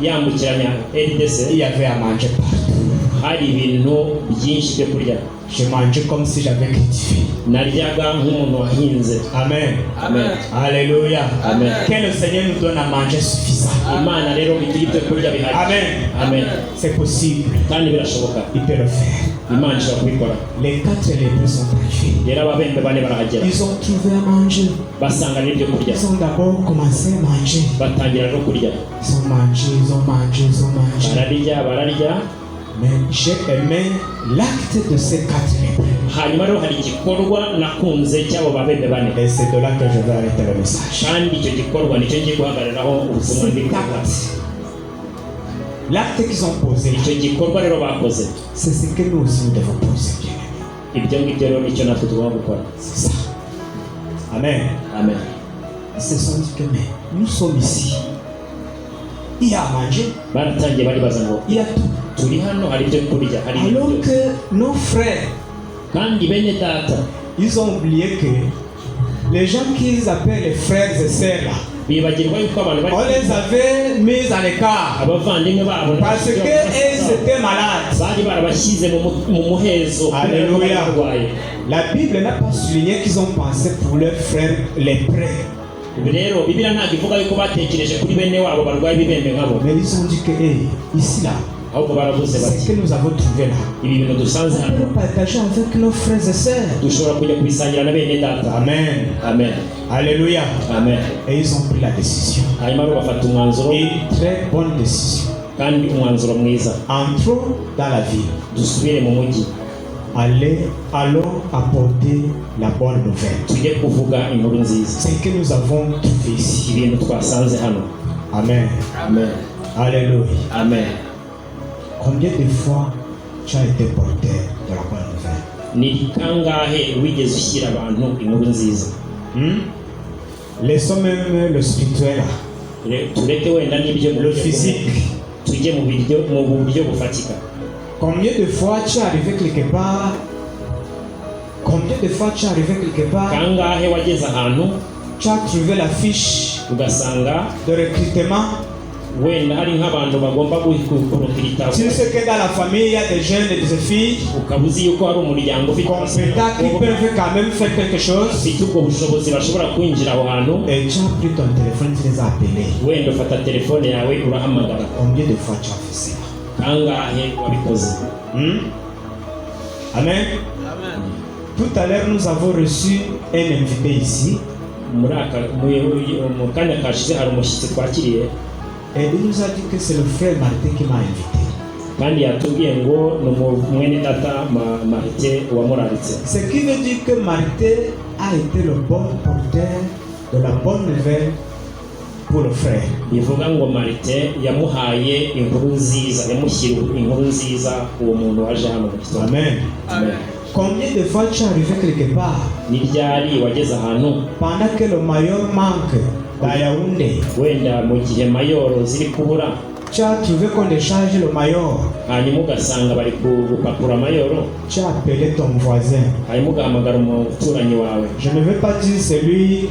yambukiranya RDC il y avait à manger partout. hari ibintu byinshi byo kurya. Je mangeais comme si j'avais cultivé. naryaga nk'umuntu wahinze. Amen. Amen. Alléluia. Amen. Que le Seigneur nous donne à manger suffisant. Imana rero igira ibyo kurya bihari. Amen. Amen. C'est possible. kandi birashoboka. Il peut le faire. Imana ishobora kubikora. Les 4 lépreux sont arrivés. rero ababembe bane barahagera Ils ont trouvé à manger. basanga n'ibyo kurya. Ils ont d'abord commencé à manger. batangira no kurya. Ils ont mangé, ils ont mangé, ils ont mangé. bararya. Mais j'ai aimé l'acte de ces 4 lépreux. hanyuma rero hari igikorwa nakunze cy'abo babembe bane. Et c'est de là que je vais arrêter le message. kandi icyo gikorwa nicyo ngiye guhagararaho ubutumwa ndi Cet kuvuga. acte, l'acte qu'ils ont posé, icyo gikorwa rero bakoze c'est ce que nous aussi nous devons poser, bien-aimés. ibyo ngibyo rero nicyo natwe tugomba gukora. C'est ça. Amen. Amen. Ils se sont dit que mais nous sommes ici. Il y a à manger, baratangiye baribaza ngo il y a tout. turi hano hari ibyo kurya hari ibintu Alors byose. que nos frères, kandi bene data ils ont oublié que les gens qu'ils appellent les frères et sœurs là, bibagirwa yuko abantu on les avait mis à l'écart abavandimwe babo parce que ils étaient malades. bari barabashyize mu muhezo kubera ko bari Alléluia. barwaye. La Bible n'a pas souligné qu'ils ont pensé pour leurs frères les prêts. rero bibiliya ntabwo ivuga yuko batekereje kuri bene wabo barwaye ibibembe nkabo, Mais ils ont dit que hey, ici là, ahubwo baravuze ce bati que nous avons trouvé là, ibi bintu dusanze on hano peut partager avec nos frères et sœurs. dushobora kujya kubisangira na bene data. Amen. Amen. Alléluia. Amen. Et ils ont pris la décision. hanyuma rero bafata umwanzuro Une très bonne décision. kandi umwanzuro mwiza. Entrons dans la ville. dusubire mu mujyi Allons apporter la bonne nouvelle. tujye kuvuga inkuru nziza, Ce que nous avons trouvé ici. ibintu twasanze hano. Amen. Amen. Alléluia. Amen. Combien de fois tu as été porteur de la bonne nouvelle? ni kangahe wigeze ushyira abantu inkuru nziza? Laissons même le spirituel, tureke wenda n'ibyo mu le buryo physique. tujye mu buryo bufatika. Combien de fois tu es arrivé quelque part? Combien de fois tu es arrivé quelque part? kangahe wageze ahantu Tu as trouvé la fiche ugasanga de recrutement. wenda hari nk'abantu bagomba kurukirita, Tu sais que dans la famille, il y a des jeunes et des filles ukaba uzi yuko hari umuryango ufite compétents qui peuvent quand même faire quelque chose. ufite ubwo bushobozi bashobora kwinjira aho hantu. Et tu as pris ton téléphone, tu les as appelés. wenda ufata telefone yawe urahamagara. Combien de fois tu as fait ça? kangahe wabikoze? Amen. Tout à l'heure, nous avons reçu un invité ici. mu kanya kashize hari umushyitsi twakiriye Et il nous a dit que c'est le frère Martin qui m'a invité. kandi yatubwiye ngo ni mwene data Marite wamuraritse. Ce qui veut dire que Martin a été le bon porteur de la bonne nouvelle pour le frère. bivuga ngo Marite yamuhaye inkuru nziza, yamushyira inkuru nziza uwo muntu waje hano mu gitondo. Amen. Amen. Combien de fois tu es arrivé quelque part ni ryari wageze ahantu pendant que le maillot manque à Yaoundé? wenda mu gihe mayoro ziri kubura, Tu as trouvé qu'on décharge le maillot. hanyuma ugasanga bari gupakura mayoro, Tu as appelé ton voisin. hanyuma ugahamagara umuturanyi wawe. Je ne veux pas dire celui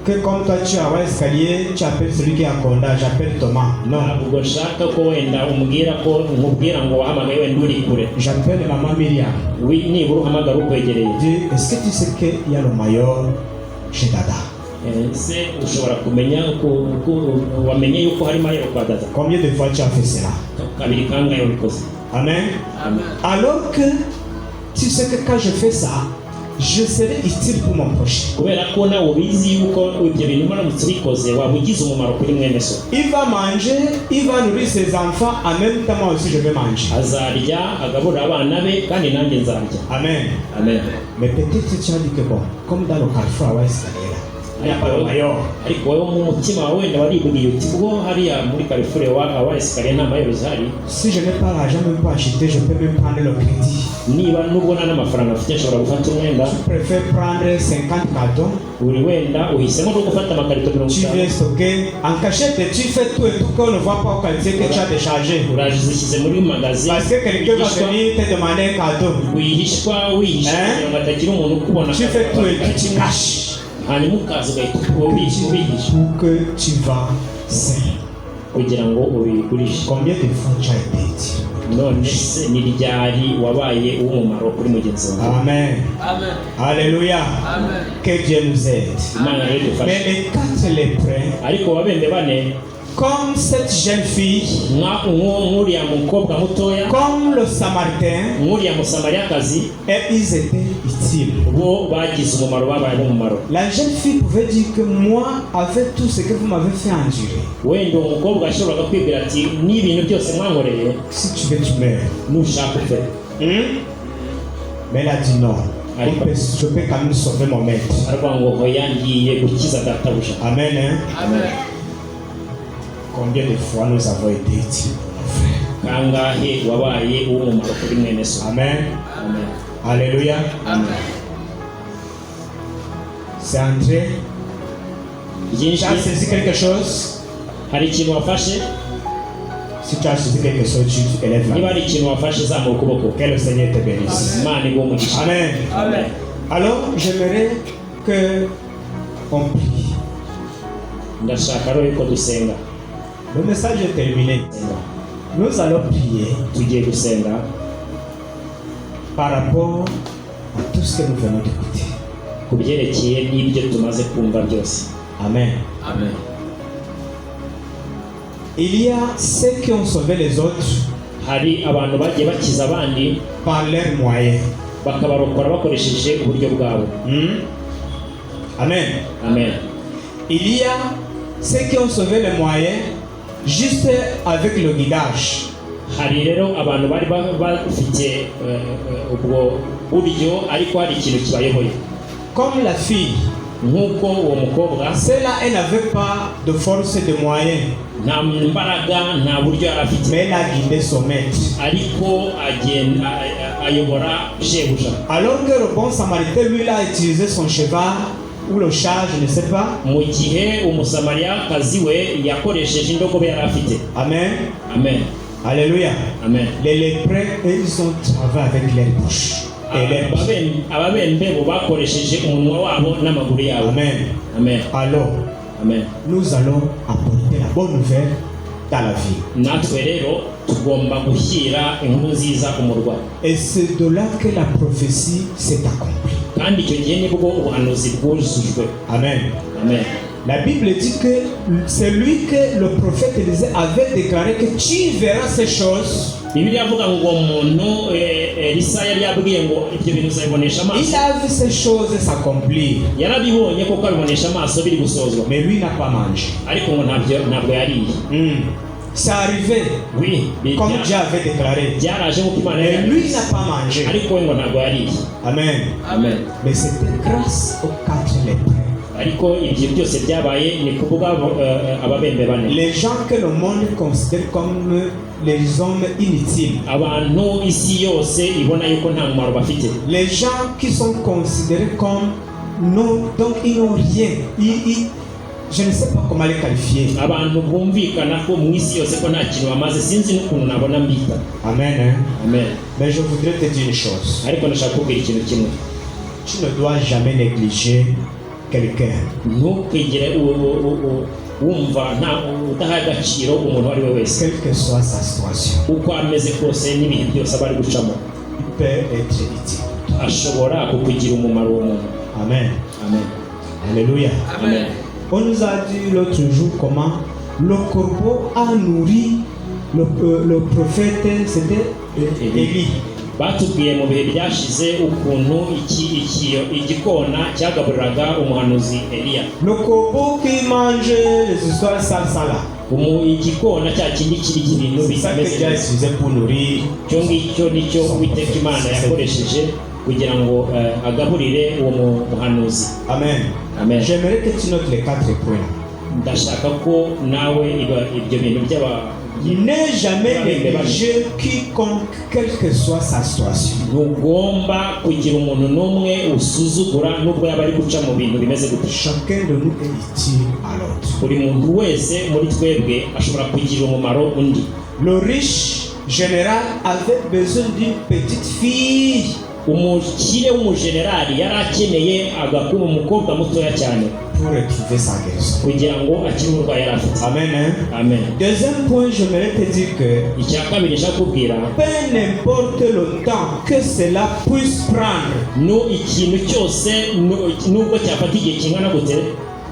que comme toi tu as un escalier, tu appelles celui qui est en Conda, j'appelle Thomas. Non. ntabwo nshaka ko wenda umubwira ko umubwira ngo wahamagaye wenda uri kure. J'appelle maman Myriam. nibura uhamagara ukwegereye. Dis, est-ce que tu sais qu'il y a le maillot chez Dada? Se ushobora kumenya wamenye yuko hari mayero kwa Dada. Combien de fois tu as fait cela? Kabiri kangahe ubikoze? Amen. Amen. Alors que tu sais que quand je fais ça, je serai utile pour mon prochain. kubera ko nawe ubizi yuko ibyo bintu uramutse ubikoze waba ugize umumaro kuri mwene so. Il va manger, il va nourrir ses enfants, en même temps moi aussi je vais manger. azarya agaburira abana be kandi nanjye nzarya. Amen. Amen. Mais peut-être tu as dit que bon, comme dans le carrefour à Wescalier, il n'y a pas de maillot. ariko wowe mu mutima wawe wenda waribwiye uti ubwo hariya muri Carrefour wa Esikariye nta mayero zihari. Si je n'ai pas l'argent même pour acheter, je peux même prendre le crédit. niba nubwo nta n'amafaranga afite ashobora gufata umwenda. Je préfère prendre 50 cartons. buri wenda uhisemo no gufata amakarito 50. Tu viens stocker en cachette, tu fais tout et tout qu'on ne voit pas au quartier que tu as déchargé. uraje uzishyize muri magasin. Parce que quelqu'un va venir te demander un cadeau. wihishwa kugira ngo atagira umuntu ukubona. Tu fais tout et tout, tu caches. hanyuma ukaza ugahita ubihisha Pour que tu vas sain. kugira ngo ubigurishe. Combien de fois tu as été utile? none se ni ryari wabaye uw'umumaro kuri mugenzi wawe? Amen. Amen. Alléluia. Amen. Que Dieu nous aide. Imana rero idufashe. Mais les 4 lépreux, ariko wabembe bane comme cette jeune fille, nk'uriya mukobwa mutoya, comme le Samaritain, nk'uriya musamariyakazi, et ils étaient utiles. bo bagize umumaro, babaye umumaro. La jeune fille pouvait dire que moi, avec tout ce que vous m'avez fait endurer, wenda umukobwa ashoboraga kwibwira ati n'ibintu byose mwankoreye, si tu veux tu meurs. nushaka upfe. Mais elle a dit non. Je peux quand même sauver mon maître. aravuga ngo hoya ngiye gukiza databuja. Amen. Hein? Amen. Combien de fois nous avons été utiles pour nos frères? kangahe wabaye uw'umumaro kuri mwene so? Amen. Amen. Alléluia. Amen. C'est entré. Tu as saisi quelque chose? hari ikintu wafashe? Si tu as saisi quelque chose, tu élèves la niba main. hari ikintu wafashe zamura ukuboko. Que le Seigneur te bénisse. imana iguhe umugisha. Amen. Amen. Alors, j'aimerais que on prie. ndashaka rero yuko dusenga. Le message est terminé. Nous allons prier tugiye gusenga par rapport à tout ce que nous venons d'écouter. ku byerekeye n'ibyo tumaze kumva byose. Amen. Amen. Il y a ceux qui ont sauvé les autres hari abantu bagiye bakiza abandi par leurs moyens. bakabarokora bakoresheje uburyo bwabo. Amen. Amen. Il y a ceux qui ont sauvé les moyens juste avec le guidage. hari rero abantu bari bafite ubwo buryo ariko hari ikintu kibayoboye. Comme la fille, nk'uko uwo mukobwa celle-là, elle n'avait pas de force et de moyens, nta mbaraga nta buryo yari afite, mais elle a guidé son maître. ariko ayobora shebuja. Alors que le bon samaritain, lui, il a utilisé son cheval ou le char, je ne sais pas. mu gihe umusamariyakazi we yakoresheje indogobe yari afite. Amen. Amen. Alléluia. Amen. Les lépreux, ils ont travaillé avec leur bouche et leurs pieds. ababembe bo bakoresheje umunwa wabo n'amaguru yabo. Amen. Amen. Alors, Amen. nous allons apporter la bonne nouvelle dans la vie. natwe rero tugomba gushyira inkuru nziza ku murwa. Et c'est de là que la prophétie s'est accomplie. kandi icyo gihe nibwo ubuhanuzi bwuzujwe. Amen. Amen. La Bible dit que c'est lui que le prophète Élisée avait déclaré que tu verras ces choses. bibiliya avuga ngo umuntu Elisa yari yabwiye ngo ibyo bintu uzabibonesha Il amaso. a vu ces choses s'accomplir. yarabibonye kuko abibonesha amaso biri gusozwa, Mais lui n'a pas mangé. ariko ngo ntabwo yariye. C'est arrivé Oui, comme Dieu avait déclaré. byaraje nk'uko Imana Mais yari lui n'a pas mangé. ariko we ngo ntabwo yariye. Amen. Amen. Mais c'était grâce aux 4 lépreux. ariko ibyo byose byabaye ni kuvuga ababembe bane. Les gens que le monde considère comme les hommes inutiles. abantu isi yose ibona yuko nta mumaro bafite. Les gens qui sont considérés comme non, donc ils n'ont rien. Je ne sais pas comment les qualifier. abantu bumvikana ko mu isi yose ko nta kintu bamaze, sinzi n'ukuntu nabona mbita. Amen. Hein? Amen. Mais je voudrais te dire une chose. ariko ndashaka kubwira ikintu kimwe. Tu ne dois jamais négliger quelqu'un. ntukigire wumva udaha agaciro umuntu ari we wese, Quelle que soit sa situation, uko ameze kose n'ibihe byose aba ari gucamo, il peut être utile. ashobora kukugira umumaro uwo muntu. Amen. Amen. Alléluia. Amen. On nous a dit l'autre jour comment le corbeau a nourri le prophète, c'était Élie. batubwiye mu bihe byashize ukuntu igikona cyagaburiraga umuhanuzi Eliya. Le corbeau qui mange les histoires sales là. Igikona cya kindi kiri ibintu C'est ça que bitameze Dieu a neza. utilisé pour nourrir. Icyo ngicyo nicyo Uwiteka Imana yakoresheje kugira ngo agaburire uwo muhanuzi. Amen. Amen. J'aimerais que tu notes les 4 points. Ndashaka ko nawe ibyo bintu by'aba Ne jamais négliger quiconque, quelle que soit sa situation. ntugomba kugira umuntu n'umwe usuzugura nubwo yaba ari guca mu bintu bimeze gute. Chacun de nous est utile à l'autre. buri muntu wese muri twebwe ashobora kugira umumaro undi. Le riche général avait besoin d'une petite fille umukire w'umujenerali yari akeneye agakuma umukobwa mutoya cyane pour retrouver sa guérison. kugira ngo akire uburwayi yari afite. Amen. Hein? Amen. Deuxième point, j'aimerais te dire que icya kabiri nshaka kubwira, peu importe le temps que cela puisse prendre, ikintu cyose nubwo cyafata igihe kingana gute,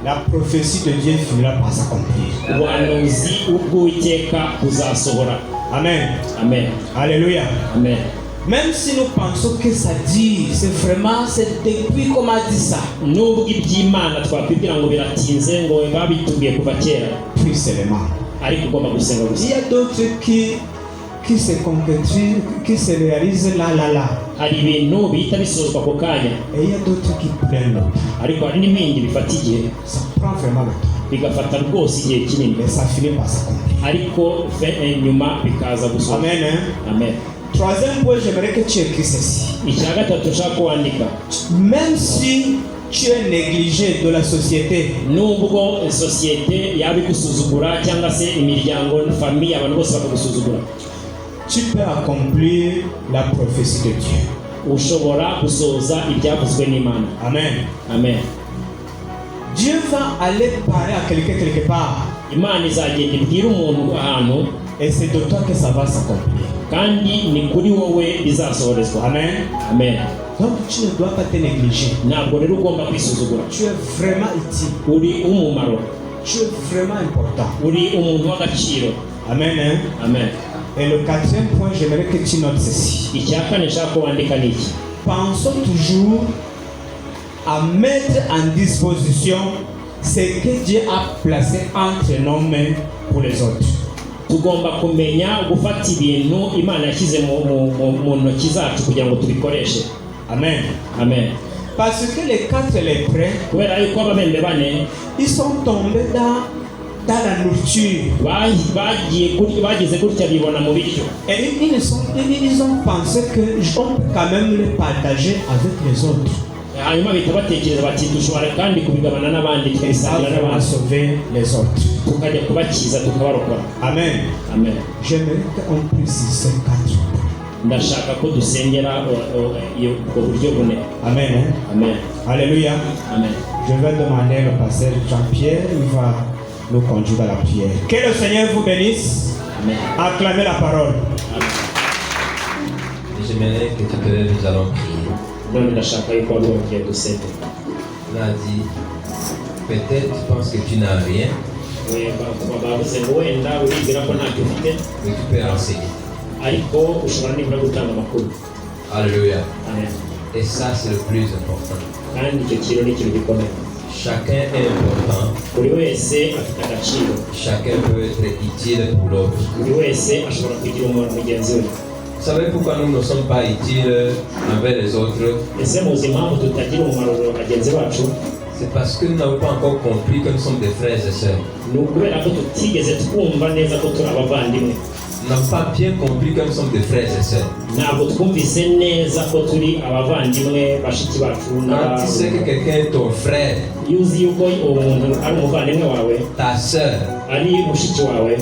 la prophétie de Dieu finira par s'accomplir. ubuhanuzi bw'Uwiteka buzasohora. Amen. Amen. Alléluia. Amen. Même si nous pensons que ça dit, c'est depuis qu'on a dit ça. nubwo iby'Imana twakwibwira ngo biratinze ngo babitubwiye kuva kera, Puis seulement. ariko ugomba gusenga Il gusa. y a d'autres qui se concrétisent, qui se réalisent là. hari ibintu bihita bisozwa ako kanya, Et il y a d'autres qui prennent le temps. ariko hari n'ibindi bifata igihe, Ça prend vraiment le temps. bigafata rwose igihe kinini, Mais ça finit par s'accomplir. ariko nyuma bikaza gusohoka. Amen. Hein? Amen. Troisième point, j'aimerais que tu écris ceci. icya gatatu nshaka kwandika, Même si tu es négligé de la société, nubwo sosiyete yaba igusuzugura cyangwa se imiryango famiye abantu bose bakagusuzugura, tu peux accomplir la prophétie de Dieu. ushobora gusohoza ibyavuzwe n'Imana. Amen. Amen. Dieu va aller parler à quelqu'un quelque part. Imana izagenda ibwira umuntu ahantu, Et c'est de toi que ça va s'accomplir. kandi ni kuri wowe bizasohorezwa. Amen. Amen. Donc tu ne dois pas te négliger. ntabwo rero ugomba kwisuzugura. Tu es vraiment utile. uri umumaro, Tu es vraiment important. uri umuntu w'agaciro. Amen. Hein? Amen. Et le quatrième point, j'aimerais que tu notes ceci. icya kane nshaka ko wandika ni iki. Pensons toujours à mettre en disposition ce que Dieu a placé entre nos mains pour les autres. tugomba kumenya gufata ibintu Imana yashyize mu ntoki zacu kugira ngo tubikoreshe. Amen. Amen. Parce que les 4 lépreux, kubera yuko ababembe bane ils sont tombés dans la nourriture. bageze gutya bibona mu biryo, Et ils ont pensé qu'on peut quand même les partager avec les autres. hanyuma bahita batekereza bati dushobora kandi kubigabana n'abandi, Et ça tukabisangira va n'abandi, sauver les autres. tukajya kubakiza tukabarokora. Amen. Amen. J'aimerais qu'on précise ces 4 points. ndashaka ko dusengera ubwo buryo bune. Amen. Hein? Amen. Alléluia. Amen. Je vais demander au pasteur Jean-Pierre, il va nous conduire à la prière. Que le Seigneur vous bénisse. Amen. Acclamez la parole. J'aimerais que tu te lèves, nous allons prier. none ndashaka yuko wabwongeye gusenga. On a dit, peut-être tu penses que tu n'as rien, bavuze ngo wenda uribwira ko ntacyo ufite, mais tu peux enseigner. ariko ushobora nibura gutanga amakuru. Alléluia. Amen. Et ça, c'est le plus important. kandi icyo kintu ni ikintu gikomeye. Chacun est important. buri wese afite agaciro, Chacun peut être utile pour l'autre. buri wese ashobora kugira umumaro mugenzi we. Vous savez pourquoi nous ne sommes pas utiles envers les autres? ese muzi impamvu tutagira umumaro bagenzi bacu? C'est parce que nous n'avons pas encore compris que nous sommes des frères et sœurs. ni ukubera ko tutigeze twumva neza ko turi abavandimwe. Nous n'avons pas bien compris que nous sommes des frères et sœurs. ntabwo twumvise neza ko turi abavandimwe bashiki bacu. Quand tu sais que quelqu'un est ton frère, iyo uzi yuko uwo muntu ari umuvandimwe wawe, ta sœur, ari mushiki wawe,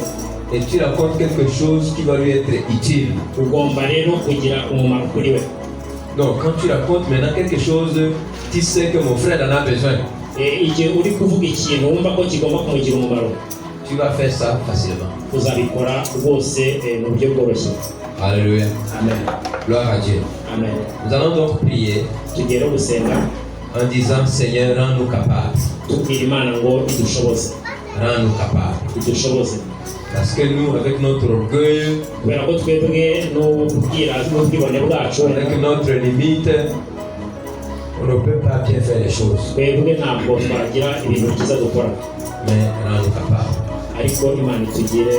et tu racontes quelque chose qui va lui être utile. ugomba rero kugira umumaro kuri we. Donc quand tu racontes maintenant quelque chose, tu sais que mon frère en a besoin. igihe uri kuvuga ikintu wumva ko kigomba kumugira umumaro, tu vas faire ça facilement. uzabikora rwose mu buryo bworoshye. Alléluia. Amen. Gloire à Dieu. Amen. Nous allons donc prier Tugiye no gusenga en disant Seigneur, rends-nous capables. tubwira Imana ngo idushoboze, Rends-nous capables. idushoboze. Parce que nous, avec notre orgueil, kubera ko twebwe n'ubwibone bwacu, avec notre limite, on ne peut pas bien faire les choses. twebwe ntabwo twagira ibintu byiza dukora, Mais rends-nous capables. ariko Imana itugire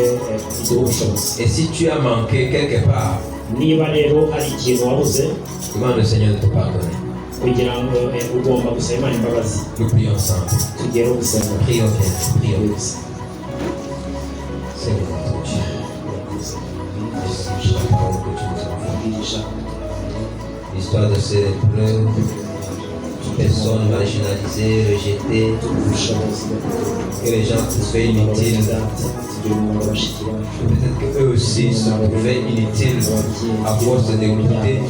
iduhe ubushobozi. Et si tu as manqué quelque part, Niba rero hari ikintu wabuze, demande au Seigneur de te pardonner. kugira ngo ugomba gusaba Imana imbabazi. Nous prions ensemble. Tugiye no gusenga. Prions bien. Prions. Prions. Seigneur notre Dieu, merci pour la parole que tu nous as faite. L'histoire de ces épreuves, personnes marginalisées, rejetées, que les gens trouvaient inutiles. Peut-être qu'eux aussi se trouvaient inutiles à force d'écouter.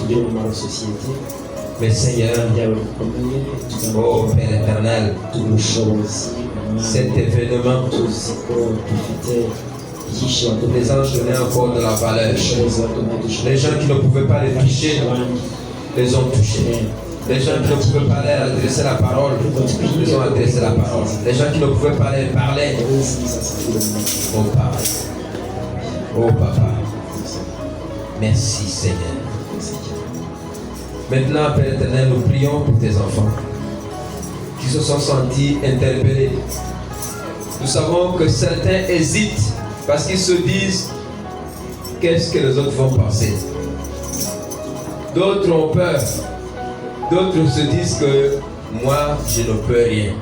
Mais Seigneur, oh Père éternel, cet événement, les anges donnaient encore de la valeur. Les gens qui ne pouvaient pas les toucher, les ont touchés. Les gens qui ne pouvaient pas leur adresser la parole, ils ont adressé la parole. Les gens qui ne pouvaient pas leur parler, oh Papa, oh Papa, merci Seigneur. Maintenant, Père éternel, nous prions pour tes enfants qui se sont sentis interpellés. Nous savons que certains hésitent parce qu'ils se disent qu'est-ce que les autres vont penser. D'autres ont peur. D'autres se disent que moi, je ne peux rien.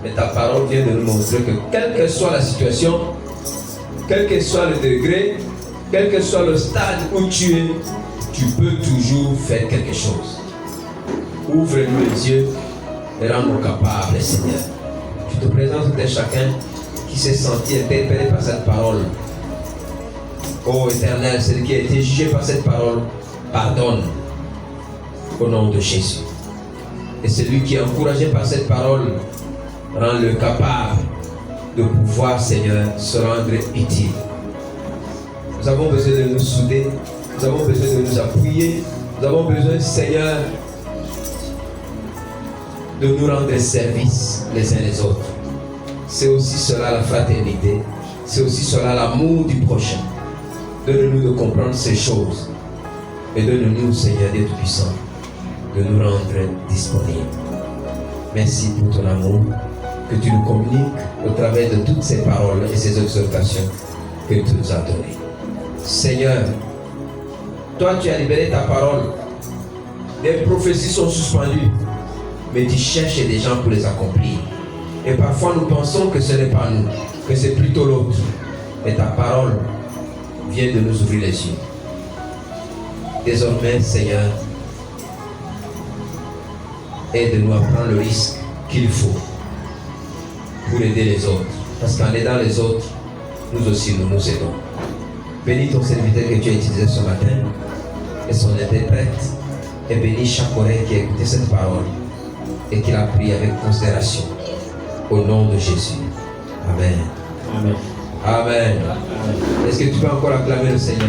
Mais ta parole vient de nous montrer que quelle que soit la situation, quel que soit le degré, quel que soit le stade où tu es, tu peux toujours faire quelque chose. Ouvre-nous les yeux et rends-nous capables, Seigneur. Je te présente à chacun qui s'est senti interpellé par cette parole. Ô Éternel, celui qui a été jugé par cette parole, pardonne au nom de Jésus. Et celui qui est encouragé par cette parole, rends-le capable de pouvoir, Seigneur, se rendre utile. Nous avons besoin de nous souder, nous avons besoin de nous appuyer, nous avons besoin, Seigneur, de nous rendre service les uns les autres. C'est aussi cela la fraternité, c'est aussi cela l'amour du prochain. Donne-nous de comprendre ces choses et donne-nous, Seigneur Dieu Tout-Puissant, de nous rendre disponibles. Merci pour ton amour que tu nous communiques au travers de toutes ces paroles et ces exhortations que tu nous as données. Seigneur, toi tu as libéré ta parole. Les prophéties sont suspendues, mais tu cherches des gens pour les accomplir. Et parfois nous pensons que ce n'est pas nous, que c'est plutôt l'autre. Mais ta parole vient de nous ouvrir les yeux. Désormais, Seigneur, aide-nous à prendre le risque qu'il faut pour aider les autres. Parce qu'en aidant les autres, nous aussi nous nous aidons. Bénis ton serviteur que tu as utilisé ce matin et son interprète. Et bénis chaque oreille qui a écouté cette parole et qui l'a pris avec considération. Au nom de Jésus. Amen. Amen. Amen. Amen. Est-ce que tu peux encore acclamer le Seigneur?